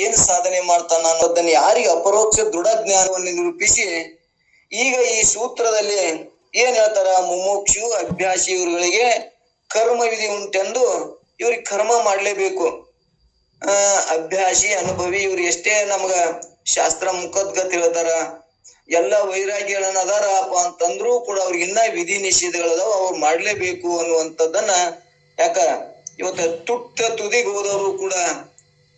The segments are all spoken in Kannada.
ಏನ್ ಸಾಧನೆ ಮಾಡ್ತಾನ ಅನ್ನೋದನ್ನ ಯಾರಿಗೆ ಅಪರೋಕ್ಷ ದೃಢ ಜ್ಞಾನವನ್ನು ನಿರೂಪಿಸಿ ಈಗ ಈ ಸೂತ್ರದಲ್ಲಿ ಏನ್ ಹೇಳ್ತಾರ, ಮುಮುಕ್ಷು ಅಭ್ಯಾಸಿ ಇವ್ರುಗಳಿಗೆ ಕರ್ಮ ವಿಧಿ ಉಂಟೆಂದು ಇವ್ರಿಗೆ ಕರ್ಮ ಮಾಡ್ಲೇಬೇಕು. ಅಭ್ಯಾಸಿ ಅನುಭವಿ ಇವ್ರು ಎಷ್ಟೇ ನಮ್ಗ ಶಾಸ್ತ್ರ ಮುಖದ್ಗತಿ ಹೇಳ್ತಾರ, ಎಲ್ಲ ವೈರಾಗ್ಯಗಳನ್ನ ಅದಾರಪ್ಪ ಅಂತಂದ್ರು ಕೂಡ ಅವ್ರಿಗೆ ಇನ್ನ ವಿಧಿ ನಿಷೇಧಗಳದಾವ, ಅವ್ರು ಮಾಡ್ಲೇಬೇಕು ಅನ್ನುವಂಥದ್ದನ್ನ ಯಾಕ ಇವತ್ತ ತುಟ್ಟ ತುದಿಗೆ ಹೋದವರು ಕೂಡ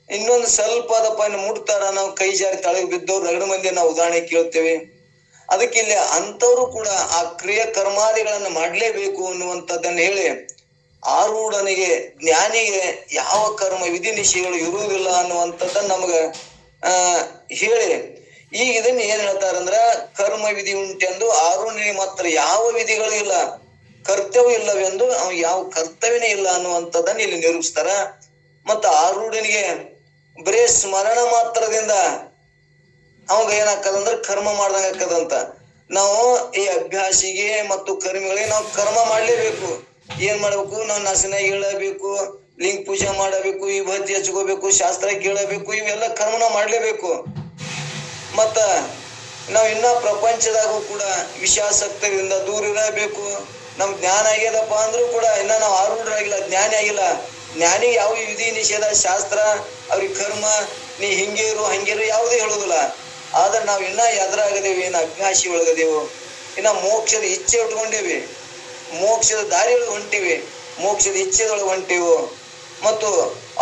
ಇನ್ನೊಂದು ಸ್ವಲ್ಪ ಅದಪ್ಪ ಮುಟ್ತಾರ, ನಾವು ಕೈ ಜಾರಿ ತಳಗ್ ಬಿದ್ದವ್ರು ರಗಡ ಮಂದಿ ನಾವು ಉದಾಹರಣೆ ಕೇಳ್ತೇವೆ. ಅದಕ್ಕೆ ಇಲ್ಲಿ ಅಂತವ್ರು ಕೂಡ ಆ ಕ್ರಿಯೆ ಕರ್ಮಾದಿಗಳನ್ನ ಮಾಡ್ಲೇಬೇಕು ಅನ್ನುವಂಥದ್ದನ್ನ ಹೇಳಿ ಆರೂಢನಿಗೆ ಜ್ಞಾನಿಗೆ ಯಾವ ಕರ್ಮ ವಿಧಿ ನಿಷೇಧಗಳು ಇರುವುದಿಲ್ಲ ಅನ್ನುವಂಥದ್ದನ್ನ ನಮಗ ಹೇಳಿ ಈಗ ಇದನ್ನ ಏನ್ ಹೇಳ್ತಾರಂದ್ರ, ಕರ್ಮ ವಿಧಿ ಉಂಟೆಂದು ಆರೂಢನಿಗೆ ಮಾತ್ರ ಯಾವ ವಿಧಿಗಳು ಇಲ್ಲ, ಕರ್ತವ್ಯ ಇಲ್ಲವೆಂದು ಅವ್ ಯಾವ ಕರ್ತವ್ಯನೇ ಇಲ್ಲ ಅನ್ನುವಂಥದ್ದನ್ನ ಇಲ್ಲಿ ನಿರೂಪಿಸ್ತಾರ. ಮತ್ತ ಆರೂಢನಿಗೆ ಬರೇ ಸ್ಮರಣ ಮಾತ್ರದಿಂದ ಅವಾಗ ಏನಾಗ್ತದಂದ್ರ ಕರ್ಮ ಮಾಡ್ದಂಗ ಆಕ್ಕದಂತ. ನಾವು ಈ ಅಭ್ಯಾಸಿಗೆ ಮತ್ತು ಕರ್ಮಿಗಳಿಗೆ ನಾವು ಕರ್ಮ ಮಾಡ್ಲೇಬೇಕು. ಏನ್ ಮಾಡ್ಬೇಕು, ನಾವು ನಸನ ಹೇಳಬೇಕು, ಲಿಂಗ ಪೂಜೆ ಮಾಡಬೇಕು, ವಿಭೂತಿ ಹಚ್ಕೋಬೇಕು, ಶಾಸ್ತ್ರ ಕೇಳಬೇಕು, ಇವೆಲ್ಲ ಕರ್ಮ ನಾವು ಮಾಡ್ಲೇಬೇಕು. ಮತ್ತ ನಾವ್ ಇನ್ನ ಪ್ರಪಂಚದಾಗೂ ಕೂಡ ವಿಷಯಾಸಕ್ತರಿಂದ ದೂರ ಇರಬೇಕು. ನಮ್ ಜ್ಞಾನ ಆಗ್ಯದಪ್ಪ ಅಂದ್ರೂ ಕೂಡ ಇನ್ನ ನಾವು ಆರೂಢರಾಗಿಲ್ಲ, ಜ್ಞಾನಿ ಆಗಿಲ್ಲ. ಜ್ಞಾನಿ ಯಾವ ವಿಧಿ ನಿಷೇಧ ಶಾಸ್ತ್ರ ಅವ್ರಿಗೆ ಕರ್ಮ ನೀ ಹಿಂಗೇರು ಹಂಗೇರು ಯಾವುದೇ ಹೇಳುದಿಲ್ಲ. ಆದ್ರೆ ನಾವ್ ಇನ್ನ ಎದುರಾಗದೇವಿ, ಇನ್ನ ಅಭ್ಯಾಸಿ ಒಳಗದೇವು, ಇನ್ನ ಮೋಕ್ಷದ ಇಚ್ಛೆ ಉಟ್ಕೊಂಡೇವಿ, ಮೋಕ್ಷದ ದಾರಿಯೊಳಗೆ ಹೊಂಟಿವಿ, ಮೋಕ್ಷದ ಇಚ್ಛೆದೊಳಗೆ ಹೊಂಟಿವು ಮತ್ತು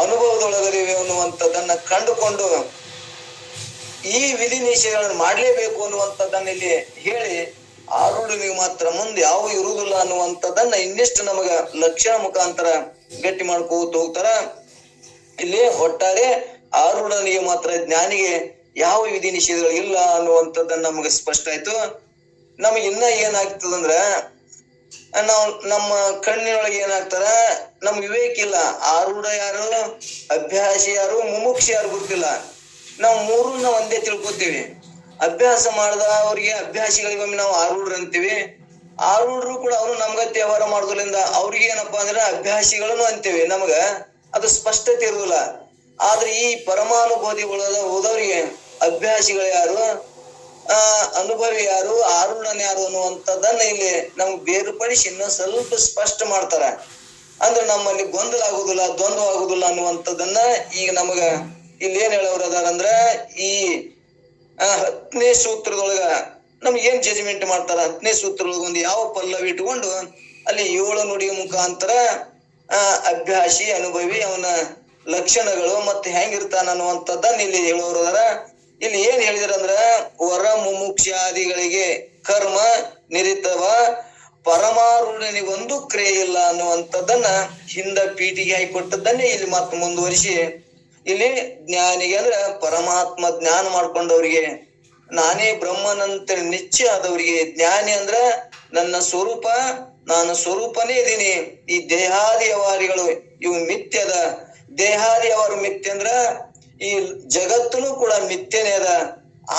ಅನುಭವದೊಳಗದೇವಿ ಅನ್ನುವಂಥದ್ದನ್ನ ಕಂಡುಕೊಂಡು ಈ ವಿಧಿ ನಿಷೇಧಗಳನ್ನು ಮಾಡ್ಲೇಬೇಕು ಅನ್ನುವಂಥದ್ದನ್ನ ಇಲ್ಲಿ ಹೇಳಿ ಆರೂಢನಿಗೆ ಮಾತ್ರ ಮುಂದೆ ಯಾವ ಇರುವುದಿಲ್ಲ ಅನ್ನುವಂಥದ್ದನ್ನ ಇನ್ನಿಷ್ಟು ನಮಗ ಲಕ್ಷಣ ಮುಖಾಂತರ ಗಟ್ಟಿ ಮಾಡ್ಕೋತ ಹೋಗ್ತಾರ. ಇಲ್ಲಿ ಒಟ್ಟಾರೆ ಆರೂಢನಿಗೆ ಮಾತ್ರ ಜ್ಞಾನಿಗೆ ಯಾವ ವಿಧಿ ನಿಷೇಧಗಳು ಇಲ್ಲ ಅನ್ನುವಂಥದ್ದನ್ನ ನಮಗೆ ಸ್ಪಷ್ಟ ಆಯ್ತು. ನಮಗೆ ಇನ್ನ ಏನಾಗ್ತದಂದ್ರ, ನಾವು ನಮ್ಮ ಕಣ್ಣಿನೊಳಗೆ ಏನಾಗ್ತಾರ, ನಮ್ ವಿವೇಕ ಇಲ್ಲ. ಆರೂಢ ಯಾರು, ಅಭ್ಯಾಸಿ ಯಾರು, ಮುಮುಕ್ಷ ಯಾರು ಗೊತ್ತಿಲ್ಲ. ನಾವು ಮೂರನ್ನ ಒಂದೇ ತಿಳ್ಕೊತೀವಿ. ಅಭ್ಯಾಸ ಮಾಡ್ದ ಅವ್ರಿಗೆ ಅಭ್ಯಾಸಿಗಳಿಗೊಮ್ಮೆ ನಾವು ಆರೂಢರು ಅಂತೀವಿ, ಆರೂಢರು ಕೂಡ ಅವರು ನಮ್ಗತ್ತೆ ವ್ಯವಹಾರ ಮಾಡೋದ್ರಿಂದ ಅವ್ರಿಗೆ ಏನಪ್ಪಾ ಅಂದ್ರೆ ಅಭ್ಯಾಸಿಗಳನ್ನು ಅಂತೀವಿ. ನಮಗ ಅದು ಸ್ಪಷ್ಟತೆ ಇರುದಿಲ್ಲ. ಆದ್ರೆ ಈ ಪರಮಾನುಭೂತಿ ಹೋದವ್ರಿಗೆ ಅಭ್ಯಾಸಿಗಳು ಯಾರು, ಅನುಭವಿ ಯಾರು, ಆರೂಢನ್ ಯಾರು ಅನ್ನುವಂಥದ್ದನ್ನ ಇಲ್ಲಿ ನಮ್ಗೆ ಬೇರ್ಪಡಿಸಿ ಇನ್ನೊಂದ್ ಸ್ವಲ್ಪ ಸ್ಪಷ್ಟ ಮಾಡ್ತಾರ. ಅಂದ್ರೆ ನಮ್ಮಲ್ಲಿ ಗೊಂದಲ ಆಗುದಿಲ್ಲ, ದ್ವಂದ್ವ ಆಗುದಿಲ್ಲ ಅನ್ನುವಂಥದ್ದನ್ನ ಈಗ ನಮಗ ಇಲ್ಲಿ ಏನ್ ಹೇಳೋರು ಅದಾರಂದ್ರ, ಈ 10ನೇ ಸೂತ್ರದೊಳಗ ನಮ್ಗೆ ಏನ್ ಜಜ್ಮೆಂಟ್ ಮಾಡ್ತಾರ, 10ನೇ ಸೂತ್ರದೊಳಗ ಒಂದು ಯಾವ ಪಲ್ಲವಿ ಇಟ್ಕೊಂಡು ಅಲ್ಲಿ 7 ನುಡಿಯ ಮುಖಾಂತರ ಅಭ್ಯಾಸಿ ಅನುಭವಿ ಅವನ ಲಕ್ಷಣಗಳು ಮತ್ತೆ ಹೆಂಗಿರ್ತಾನ ಅನ್ನುವಂಥದ್ದನ್ನ ಇಲ್ಲಿ ಹೇಳೋರು ಅದಾರ. ಇಲ್ಲಿ ಏನ್ ಹೇಳಿದ್ರಂದ್ರ, ವರ ಮುಮುಕ್ಷಾದಿಗಳಿಗೆ ಕರ್ಮ ನಿರಿತವ ಪರಮಾರೂಢನಿಗೊಂದು ಕ್ರಿಯೆ ಇಲ್ಲ ಅನ್ನುವಂಥದ್ದನ್ನ ಹಿಂದ ಪೀಠಿಗೆ ಹಾಕಿಕೊಟ್ಟದ್ದನ್ನೇ ಇಲ್ಲಿ ಮತ್ತೆ ಮುಂದುವರಿಸಿ ಇಲ್ಲಿ ಜ್ಞಾನಿಗೆ ಅಂದ್ರೆ ಪರಮಾತ್ಮ ಜ್ಞಾನ ಮಾಡ್ಕೊಂಡವ್ರಿಗೆ, ನಾನೇ ಬ್ರಹ್ಮನಂತ ನಿಶ್ಚಯ ಆದವ್ರಿಗೆ, ಜ್ಞಾನಿ ಅಂದ್ರ ನನ್ನ ಸ್ವರೂಪ, ನಾನು ಸ್ವರೂಪನೇ ಇದೀನಿ, ಈ ದೇಹಾದಿ ವ್ಯವಹಾರಿಗಳು ಇವು ಮಿಥ್ಯದ, ದೇಹಾದಿ ಅವರು ಮಿಥ್ಯ ಅಂದ್ರ ಈ ಜಗತ್ತನು ಕೂಡ ಮಿಥ್ಯನೇ ಅದ,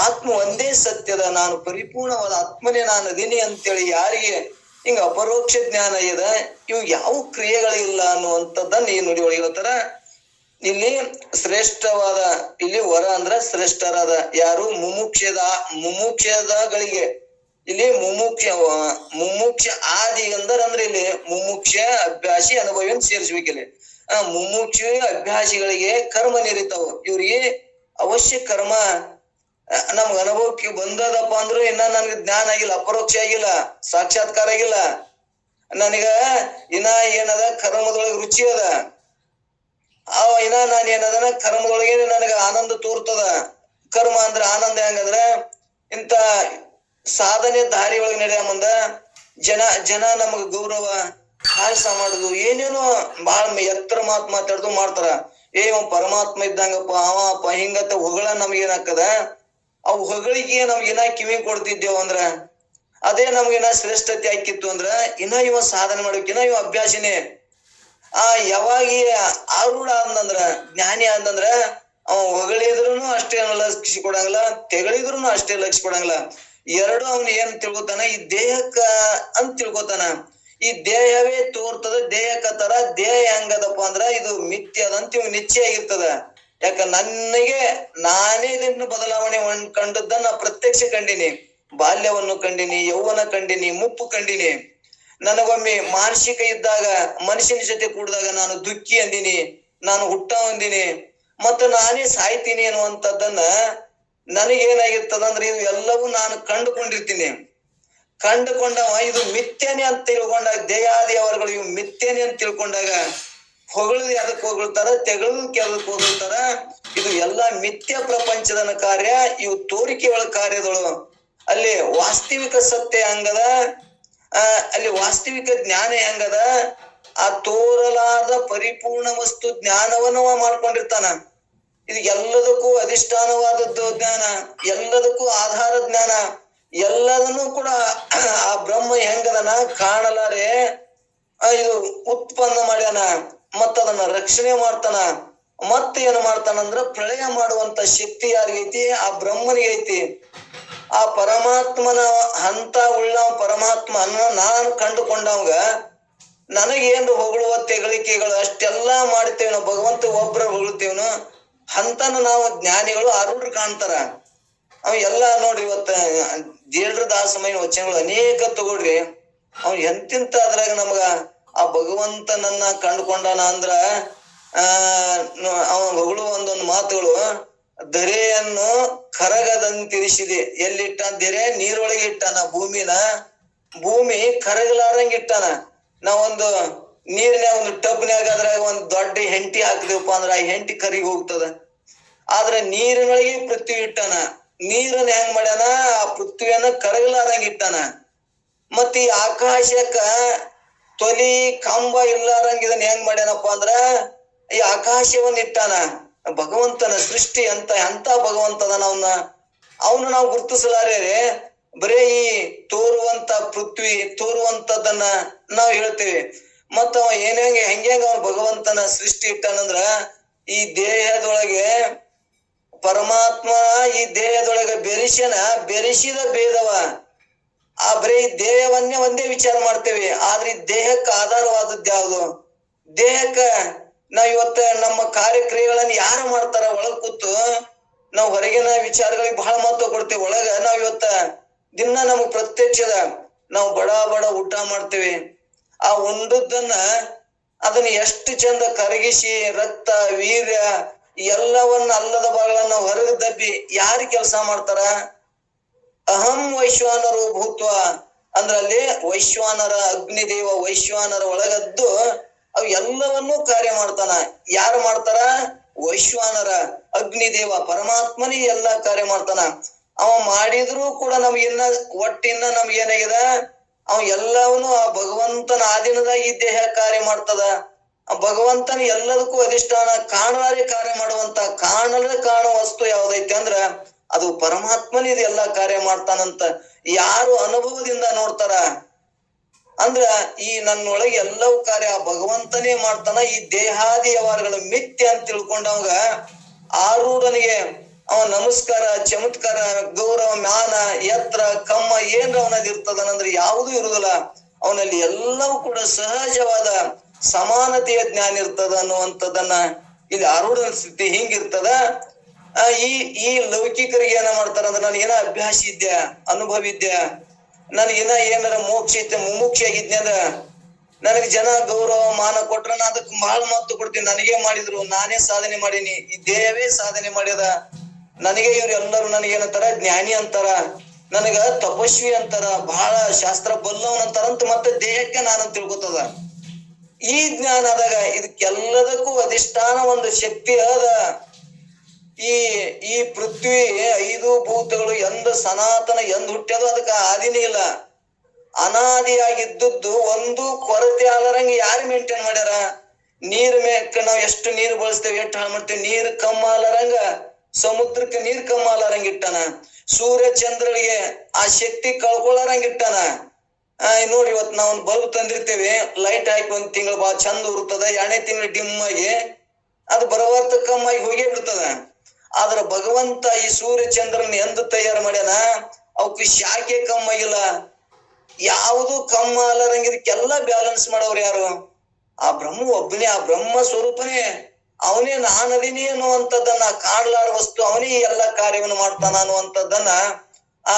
ಆತ್ಮ ಒಂದೇ ಸತ್ಯದ, ನಾನು ಪರಿಪೂರ್ಣವಾದ ಆತ್ಮನೇ ನಾನು ಅದೀನಿ ಅಂತೇಳಿ ಯಾರಿಗೆ ಹಿಂಗ ಅಪರೋಕ್ಷ ಜ್ಞಾನ ಇದೆ, ಇವು ಯಾವ ಕ್ರಿಯೆಗಳಿಲ್ಲ ಅನ್ನುವಂಥದ್ದನ್ನ ಈ ನುಡಿ ಒಳಗೆ ಹೇಳ್ತಾರ. ಇಲ್ಲಿ ಶ್ರೇಷ್ಠವಾದ, ಇಲ್ಲಿ ವರ ಅಂದ್ರ ಶ್ರೇಷ್ಠರಾದ ಯಾರು, ಮುಮುಕ್ಷಗಳಿಗೆ ಇಲ್ಲಿ ಮುಮುಕ್ಷ ಆದಿ ಅಂದ್ರೆ ಇಲ್ಲಿ ಮುಮುಕ್ಷ ಅಭ್ಯಾಸಿ ಅನುಭವಿ ಅಂತ ಸೇರಿಸ್ಬೇಕಿಲ್ಲಿ. ಮುಮುಕ್ಷ ಅಭ್ಯಾಸಿಗಳಿಗೆ ಕರ್ಮ ನಿರಿತಾವ, ಇವ್ರಿಗೆ ಅವಶ್ಯ ಕರ್ಮ ನಮ್ಗ ಅನುಭವಕ್ಕೆ ಬಂದದಪ್ಪ ಅಂದ್ರು ಇನ್ನ ನನ್ಗೆ ಜ್ಞಾನ ಆಗಿಲ್ಲ, ಅಪರೋಕ್ಷ ಆಗಿಲ್ಲ, ಸಾಕ್ಷಾತ್ಕಾರ ಆಗಿಲ್ಲ, ನನಗ ಇನ್ನ ಏನದ ಕರ್ಮದೊಳಗೆ ರುಚಿ ಅದ, ಇನ್ನ ನಾನು ಏನದನ ಕರ್ಮದೊಳಗೆ ನನಗ ಆನಂದ ತೋರ್ತದ. ಕರ್ಮ ಅಂದ್ರ ಆನಂದ ಹೆಂಗಂದ್ರ ಇಂತ ಸಾಧನೆ ದಾರಿ ಒಳಗೆ ನಡೆಯ ಮುಂದ ಜನ ನಮಗ ಗೌರವ ಹಾಸ ಮಾಡುದು, ಏನೇನೋ ಬಾಳ ಎತ್ತರ ಮಾತಾಡುದು ಮಾಡ್ತಾರ. ಪರಮಾತ್ಮ ಇದ್ದಂಗಪ್ಪ, ಅವಪ್ಪ ಹಿಂಗತ್ತ ಹೊಗಳ ನಮ್ಗೇನಾಗ್ತದ, ಅವ್ ಹೊಗಳಿಗೆ ನಮ್ಗೇನ ಕಿವಿ ಕೊಡ್ತಿದ್ದೇವ ಅಂದ್ರ ಅದೇ ನಮ್ಗೇನ ಶ್ರೇಷ್ಠತೆ ಹಾಕಿತ್ತು ಅಂದ್ರ ಇನ್ನ ಇವ ಸಾಧನೆ ಮಾಡ್ಬೇಕಿನ್ನ ಇವ ಅಭ್ಯಾಸಿನೇ. ಯಾವಾಗ ಆರೂಢ ಅಂದಂದ್ರ ಜ್ಞಾನಿ ಅಂದಂದ್ರ ಅವ ಹೊಗಳಿದ್ರುನು ಅಷ್ಟೇ ಲಕ್ಷ ಕೊಡಂಗಿಲ್ಲ, ತೆಗಳಿದ್ರುನು ಅಷ್ಟೇ ಲಕ್ಷ ಕೊಡಂಗಿಲ್ಲ. ಎರಡು ಅವನ್ ಏನ್ ತಿಳ್ಕೊತಾನ, ಈ ದೇಹಕ್ಕ ಅಂತ ತಿಳ್ಕೊತಾನ. ಈ ದೇಹವೇ ತೋರ್ತದ, ದೇಹಕ್ಕ ತರ ದೇಹ ಹೆಂಗದಪ್ಪ ಅಂದ್ರ ಇದು ಮಿಥ್ಯ ಅದಂತ ಇವ್ ನಿಶ್ಚಯ ಆಗಿರ್ತದ. ಯಾಕ ನನಗೆ ನಾನೇ ಇದನ್ನು ಬದಲಾವಣೆ ಕಂಡದ್ದನ್ನ ಪ್ರತ್ಯಕ್ಷ ಕಂಡಿನಿ. ಬಾಲ್ಯವನ್ನು ಕಂಡಿನಿ, ಯೌವನ ಕಂಡಿನಿ, ಮುಪ್ಪು ಕಂಡಿನಿ. ನನಗೊಮ್ಮೆ ಮಾನಸಿಕ ಇದ್ದಾಗ ಮನುಷ್ಯನ ಜೊತೆ ಕೂಡಿದಾಗ ನಾನು ದುಃಖಿ ಅಂದಿನಿ, ನಾನು ಹುಟ್ಟ ಹೊಂದಿನಿ, ಮತ್ತು ನಾನೇ ಸಾಯ್ತೀನಿ ಅನ್ನುವಂಥದ್ದನ್ನ ನನಗೇನಾಗಿರ್ತದಂದ್ರೆ ಇದು ಎಲ್ಲವೂ ನಾನು ಕಂಡುಕೊಂಡಿರ್ತೀನಿ. ಕಂಡುಕೊಂಡವ ಇದು ಮಿಥ್ಯನೆ ಅಂತ ತಿಳ್ಕೊಂಡಾಗ, ದೇಹಾದಿಯವರುಗಳು ಇವು ಮಿಥ್ಯನೆ ಅಂತ ತಿಳ್ಕೊಂಡಾಗ ಹೊಗಳದು ಅದಕ್ಕೆ ಹೊಗಳ್ತಾರ, ತೆಗಳದಕ್ಕೆ ಅದಕ್ಕೆ ಹೊಗಳ್ತಾರ. ಇದು ಎಲ್ಲಾ ಮಿಥ್ಯ ಪ್ರಪಂಚದ ಕಾರ್ಯ, ಇವು ತೋರಿಕೆಗಳ ಕಾರ್ಯದಳು. ಅಲ್ಲಿ ವಾಸ್ತವಿಕ ಸತ್ಯ ಹಂಗದ, ಅಲ್ಲಿ ವಾಸ್ತವಿಕ ಜ್ಞಾನ ಹೆಂಗದ, ಆ ತೋರಲಾದ ಪರಿಪೂರ್ಣ ವಸ್ತು ಜ್ಞಾನವನ್ನು ಮಾಡ್ಕೊಂಡಿರ್ತಾನ. ಇದು ಎಲ್ಲದಕ್ಕೂ ಅಧಿಷ್ಠಾನವಾದದ್ದು ಜ್ಞಾನ, ಎಲ್ಲದಕ್ಕೂ ಆಧಾರ ಜ್ಞಾನ, ಎಲ್ಲದನ್ನು ಕೂಡ ಆ ಬ್ರಹ್ಮ ಹೆಂಗದನ ಕಾಣಲಾರೆ ಇದು ಉತ್ಪನ್ನ ಮಾಡ್ಯಾನ, ಮತ್ತದನ್ನ ರಕ್ಷಣೆ ಮಾಡ್ತಾನ. ಮತ್ತೆ ಏನು ಮಾಡ್ತಾನಂದ್ರ ಪ್ರಳಯ ಮಾಡುವಂತ ಶಕ್ತಿ ಯಾರಿಗೈತಿ? ಆ ಬ್ರಹ್ಮನಿಗೆ ಐತಿ. ಆ ಪರಮಾತ್ಮನ ಹಂತ ಉಳ್ಳ ಪರಮಾತ್ಮ ನಾನು ಕಂಡುಕೊಂಡವಂಗ ನನಗೇನು ಹೊಗಳುವ ತೆಗಳಿಕೆಗಳು ಅಷ್ಟೆಲ್ಲಾ ಮಾಡ್ತೇವೆ ನಾವು. ಭಗವಂತ ಒಬ್ರ ಹೊಗಳ್ತೇವನು ಹಂತನ ನಾವು ಜ್ಞಾನಿಗಳು ಆರೂಢರು ಕಾಣ್ತಾರ. ಅವ್ ಎಲ್ಲಾ ನೋಡ್ರಿ, ಇವತ್ತ ಜೇಲ್ರ ದಾಸಮಯ ವಚನಗಳು ಅನೇಕ ತಗೊಳ್ರಿ. ಅವ್ ಎಂತಿಂತ ಅದ್ರಾಗ ನಮ್ಗ ಆ ಭಗವಂತನನ್ನ ಕಂಡುಕೊಂಡಾನ ಅಂದ್ರ ಅವ ಹೊಗಳುವ ಒಂದೊಂದು ಮಾತುಗಳು. ಧರೆಯನ್ನು ಕರಗದಂತಿರಿಸಿದೆ. ಎಲ್ಲಿಟ್ಟ ಧರೆ? ನೀರೊಳಗೆ ಇಟ್ಟಾನ ಭೂಮಿನ. ಭೂಮಿ ಕರಗಲಾರಂಗ ಇಟ್ಟಾನ. ನಾವೊಂದು ನೀರಿನ ಒಂದು ಟಬ್ನ್ಯಾಗ ಅದ್ರಾಗ ಒಂದ್ ದೊಡ್ಡ ಹೆಂಟಿ ಹಾಕಿದೆವಪ್ಪ ಅಂದ್ರ ಆ ಹೆಂಟಿ ಕರಿಗಿ ಹೋಗ್ತದ. ಆದ್ರೆ ನೀರಿನೊಳಗೆ ಪೃಥ್ವಿ ಇಟ್ಟಾನ. ನೀರನ್ನ ಹೆಂಗ್ ಮಾಡ್ಯಾನ? ಆ ಪೃಥ್ವಿಯನ್ನ ಕರಗಲಾರಂಗ ಇಟ್ಟಾನ. ಮತ್ತ ಈ ಆಕಾಶಕ್ಕ ತೊಲಿ ಕಂಬ ಇಲ್ಲಾರಂಗ ಇದನ್ನ ಹೆಂಗ್ ಮಾಡ್ಯಾನಪ್ಪ ಅಂದ್ರ ಈ ಆಕಾಶವನ್ನ ಇಟ್ಟಾನ. ಭಗವಂತನ ಸೃಷ್ಟಿ ಅಂತ ಭಗವಂತನ ಅವನು ನಾವು ಗುರುತಿಸಲಾರೇ. ಬರೇ ಈ ತೋರುವಂತ ಪೃಥ್ವಿ ತೋರುವಂತದನ್ನ ನಾವು ಹೇಳ್ತೇವೆ. ಮತ್ತ ಅವ ಹೆಂಗ ಅವನು ಭಗವಂತನ ಸೃಷ್ಟಿ ಇಟ್ಟಾನಂದ್ರ ಈ ದೇಹದೊಳಗೆ ಪರಮಾತ್ಮ ಈ ದೇಹದೊಳಗೆ ಬೆರೆಸಿದ ಭೇದವ. ಆ ಬರೀ ದೇಹವನ್ನೇ ಒಂದೇ ವಿಚಾರ ಮಾಡ್ತೇವೆ. ಆದ್ರೆ ಈ ದೇಹಕ್ಕೆ ಆಧಾರವಾದದ್ದು ಯಾವುದು? ದೇಹಕ್ಕ ನಾವ್ ಇವತ್ತ ನಮ್ಮ ಕಾರ್ಯಕ್ರಿಯೆಗಳನ್ನ ಯಾರು ಮಾಡ್ತಾರ? ಒಳಗ್ ಕೂತು ನಾವು ಹೊರಗಿನ ವಿಚಾರಗಳಿಗೆ ಬಹಳ ಮಹತ್ವ ಕೊಡ್ತೇವೆ. ಒಳಗ ನಾವ್ ಇವತ್ತ ದಿನ ನಮಗ್ ಪ್ರತ್ಯಕ್ಷದ ನಾವು ಬಡ ಊಟ ಮಾಡ್ತೇವೆ. ಆ ಉಂಡದ್ದನ್ನ ಅದನ್ನ ಎಷ್ಟು ಚಂದ ಕರಗಿಸಿ ರಕ್ತ ವೀರ್ಯ ಎಲ್ಲವನ್ನ ಅಲ್ಲದ ಭಾಗಗಳನ್ನ ಹೊರಗೆ ದಬ್ಬಿ ಯಾರು ಕೆಲಸ ಮಾಡ್ತಾರ? ಅಹಂ ವೈಶ್ವಾನರು ಭೂತ್ವ ಅಂದ್ರಲ್ಲಿ ವೈಶ್ವಾನರ ಅಗ್ನಿದೇವ ವೈಶ್ವಾನರ ಒಳಗದ್ದು ಅವ್ ಎಲ್ಲವನ್ನೂ ಕಾರ್ಯ ಮಾಡ್ತಾನ. ಯಾರು ಮಾಡ್ತಾರ? ವೈಶ್ವಾನರ ಅಗ್ನಿದೇವ ಪರಮಾತ್ಮನೇ ಎಲ್ಲಾ ಕಾರ್ಯ ಮಾಡ್ತಾನ. ಅವ ಮಾಡಿದ್ರು ಕೂಡ ನಮ್ಗಿನ್ನ ಒಟ್ಟಿನ್ನ ನಮ್ಗೆ ಏನಾಗಿದೆ? ಅವ ಎಲ್ಲವನ್ನೂ ಆ ಭಗವಂತನ ಆಧೀನದಾಗ ಈ ದೇಹ ಕಾರ್ಯ ಮಾಡ್ತದ. ಆ ಭಗವಂತನ ಎಲ್ಲದಕ್ಕೂ ಅಧಿಷ್ಠಾನ ಕಾಣಲಾರೆ ಕಾರ್ಯ ಮಾಡುವಂತ ಕಾಣದ ಕಾಣುವ ವಸ್ತು ಯಾವ್ದೈತಿ ಅಂದ್ರ ಅದು ಪರಮಾತ್ಮನೇ ಇದು ಎಲ್ಲಾ ಕಾರ್ಯ ಮಾಡ್ತಾನಂತ ಯಾರು ಅನುಭವದಿಂದ ನೋಡ್ತಾರ ಅಂದ್ರ ಈ ನನ್ನೊಳಗೆ ಎಲ್ಲವೂ ಕಾರ್ಯ ಆ ಭಗವಂತನೇ ಮಾಡ್ತಾನ. ಈ ದೇಹಾದಿ ವ್ಯವಹಾರಗಳು ಮಿಥ್ಯ ಅಂತ ತಿಳ್ಕೊಂಡವಂಗ ಆರೂಢನಿಗೆ ಅವ ನಮಸ್ಕಾರ, ಚಮತ್ಕಾರ, ಗೌರವ, ಮ್ಯಾನ, ಎತ್ರ, ಕಮ್ಮ ಏನ್ರ ಅವನಲ್ಲಿ ಇರ್ತದನಂದ್ರೆ ಯಾವುದೂ ಇರುದಿಲ್ಲ. ಅವನಲ್ಲಿ ಎಲ್ಲವೂ ಕೂಡ ಸಹಜವಾದ ಸಮಾನತೆಯ ಜ್ಞಾನ ಇರ್ತದ ಅನ್ನುವಂಥದ್ದನ್ನ ಇಲ್ಲಿ ಆರೂಢನ ಸ್ಥಿತಿ ಹಿಂಗಿರ್ತದ. ಈ ಲೌಕಿಕರಿಗೆ ಏನ ಮಾಡ್ತಾರ ಅಂದ್ರೆ ನನಗೇನ ಅಭ್ಯಾಸ ಇದ್ಯಾ, ಅನುಭವ ಇದ್ಯಾ, ನನಗೇನ ಏನಾರ ಮೋಕ್ಷ ಐತೆ, ಮುಮುಕ್ಷ ಆಗಿದ್ನಿ ಅಂದ್ರ ನನಗ್ ಜನ ಗೌರವ ಮಾನ ಕೊಟ್ರ ನಾ ಅದಕ್ಕೆ ಬಹಳ ಮಹತ್ವ ಕೊಡ್ತೀನಿ. ನನಗೇ ಮಾಡಿದ್ರು, ನಾನೇ ಸಾಧನೆ ಮಾಡೀನಿ, ಈ ದೇಹವೇ ಸಾಧನೆ ಮಾಡ್ಯದ, ನನಗೆ ಇವ್ರು ಎಲ್ಲರೂ ನನಗೇನಂತಾರ ಜ್ಞಾನಿ ಅಂತಾರ, ನನಗ ತಪಸ್ವಿ ಅಂತಾರ, ಬಹಳ ಶಾಸ್ತ್ರ ಬಲ್ಲವನ್ ಅಂತಾರಂತ ಮತ್ತೆ ದೇಹಕ್ಕೆ ನಾನಂತ ತಿಳ್ಕೊತದ. ಈ ಜ್ಞಾನ ಆದಾಗ ಇದಕ್ಕೆಲ್ಲದಕ್ಕೂ ಅಧಿಷ್ಠಾನ ಒಂದು ಶಕ್ತಿ ಅದ. ಈ ಪೃಥ್ವಿ 5 ಭೂತಗಳು ಎಂದ ಸನಾತನ ಎಂದ್ ಹುಟ್ಟ್ಯದು ಅದಕ್ಕ ಆದಿನೇ ಇಲ್ಲ. ಅನಾದಿಯಾಗಿದ್ದದ್ದು ಒಂದು ಕೊರತೆ ಆಲರಂಗ ಯಾರು ಮೇಂಟೈನ್ ಮಾಡ್ಯಾರ? ನೀರ್ ಮೇಕ್ ನಾವ್ ಎಷ್ಟು ನೀರು ಬಳಸ್ತೇವೆ, ಎಷ್ಟು ಹಾಳು ಮಾಡ್ತೇವೆ. ನೀರ್ ಕಮ್ಮಾಲರಂಗ ಸಮುದ್ರಕ್ಕೆ ನೀರ್ ಕಮ್ಮಾಲರಂಗ ಇಟ್ಟಾನ. ಸೂರ್ಯ ಚಂದ್ರರಿಗೆ ಆ ಶಕ್ತಿ ಕಳ್ಕೊಳ್ಳಾರಂಗ ಇಟ್ಟಾನ. ನೋಡಿ ಇವತ್ ನಾವ್ ಒಂದ್ ಬಲ್ಬ್ ತಂದಿರ್ತೇವೆ, ಲೈಟ್ ಹಾಕಿ 1 ತಿಂಗಳು ಬಹಳ ಚಂದ ಉರ್ತದ, 2ನೇ ತಿಂಗಳು ಡಿಮ್ ಆಗಿ ಅದು ಬರವರ್ತ ಕಮ್ಮಾಗಿ ಹೋಗೇ ಬಿಡ್ತದ. ಆದ್ರ ಭಗವಂತ ಈ ಸೂರ್ಯ ಚಂದ್ರನ್ ಎಂದು ತಯಾರು ಮಾಡ್ಯಾನ, ಅವಕ್ಕೆ ಶಾಖೆ ಕಮ್ಮಾಗಿಲ್ಲ, ಯಾವುದು ಕಮ್ಮ ಅಲ್ಲರಂಗ ಇದಕ್ಕೆಲ್ಲ ಬ್ಯಾಲೆನ್ಸ್ ಮಾಡೋರು ಯಾರು? ಆ ಬ್ರಹ್ಮ ಒಬ್ಬನೇ, ಆ ಬ್ರಹ್ಮ ಸ್ವರೂಪನೇ ಅವನೇ ನಾನದೀನಿ ಅನ್ನುವಂಥದ್ದನ್ನ, ಕಾಣಲಾರ ವಸ್ತು ಅವನೇ ಎಲ್ಲ ಕಾರ್ಯವನ್ನು ಮಾಡ್ತಾನ ಅನ್ನುವಂಥದ್ದನ್ನ, ಆ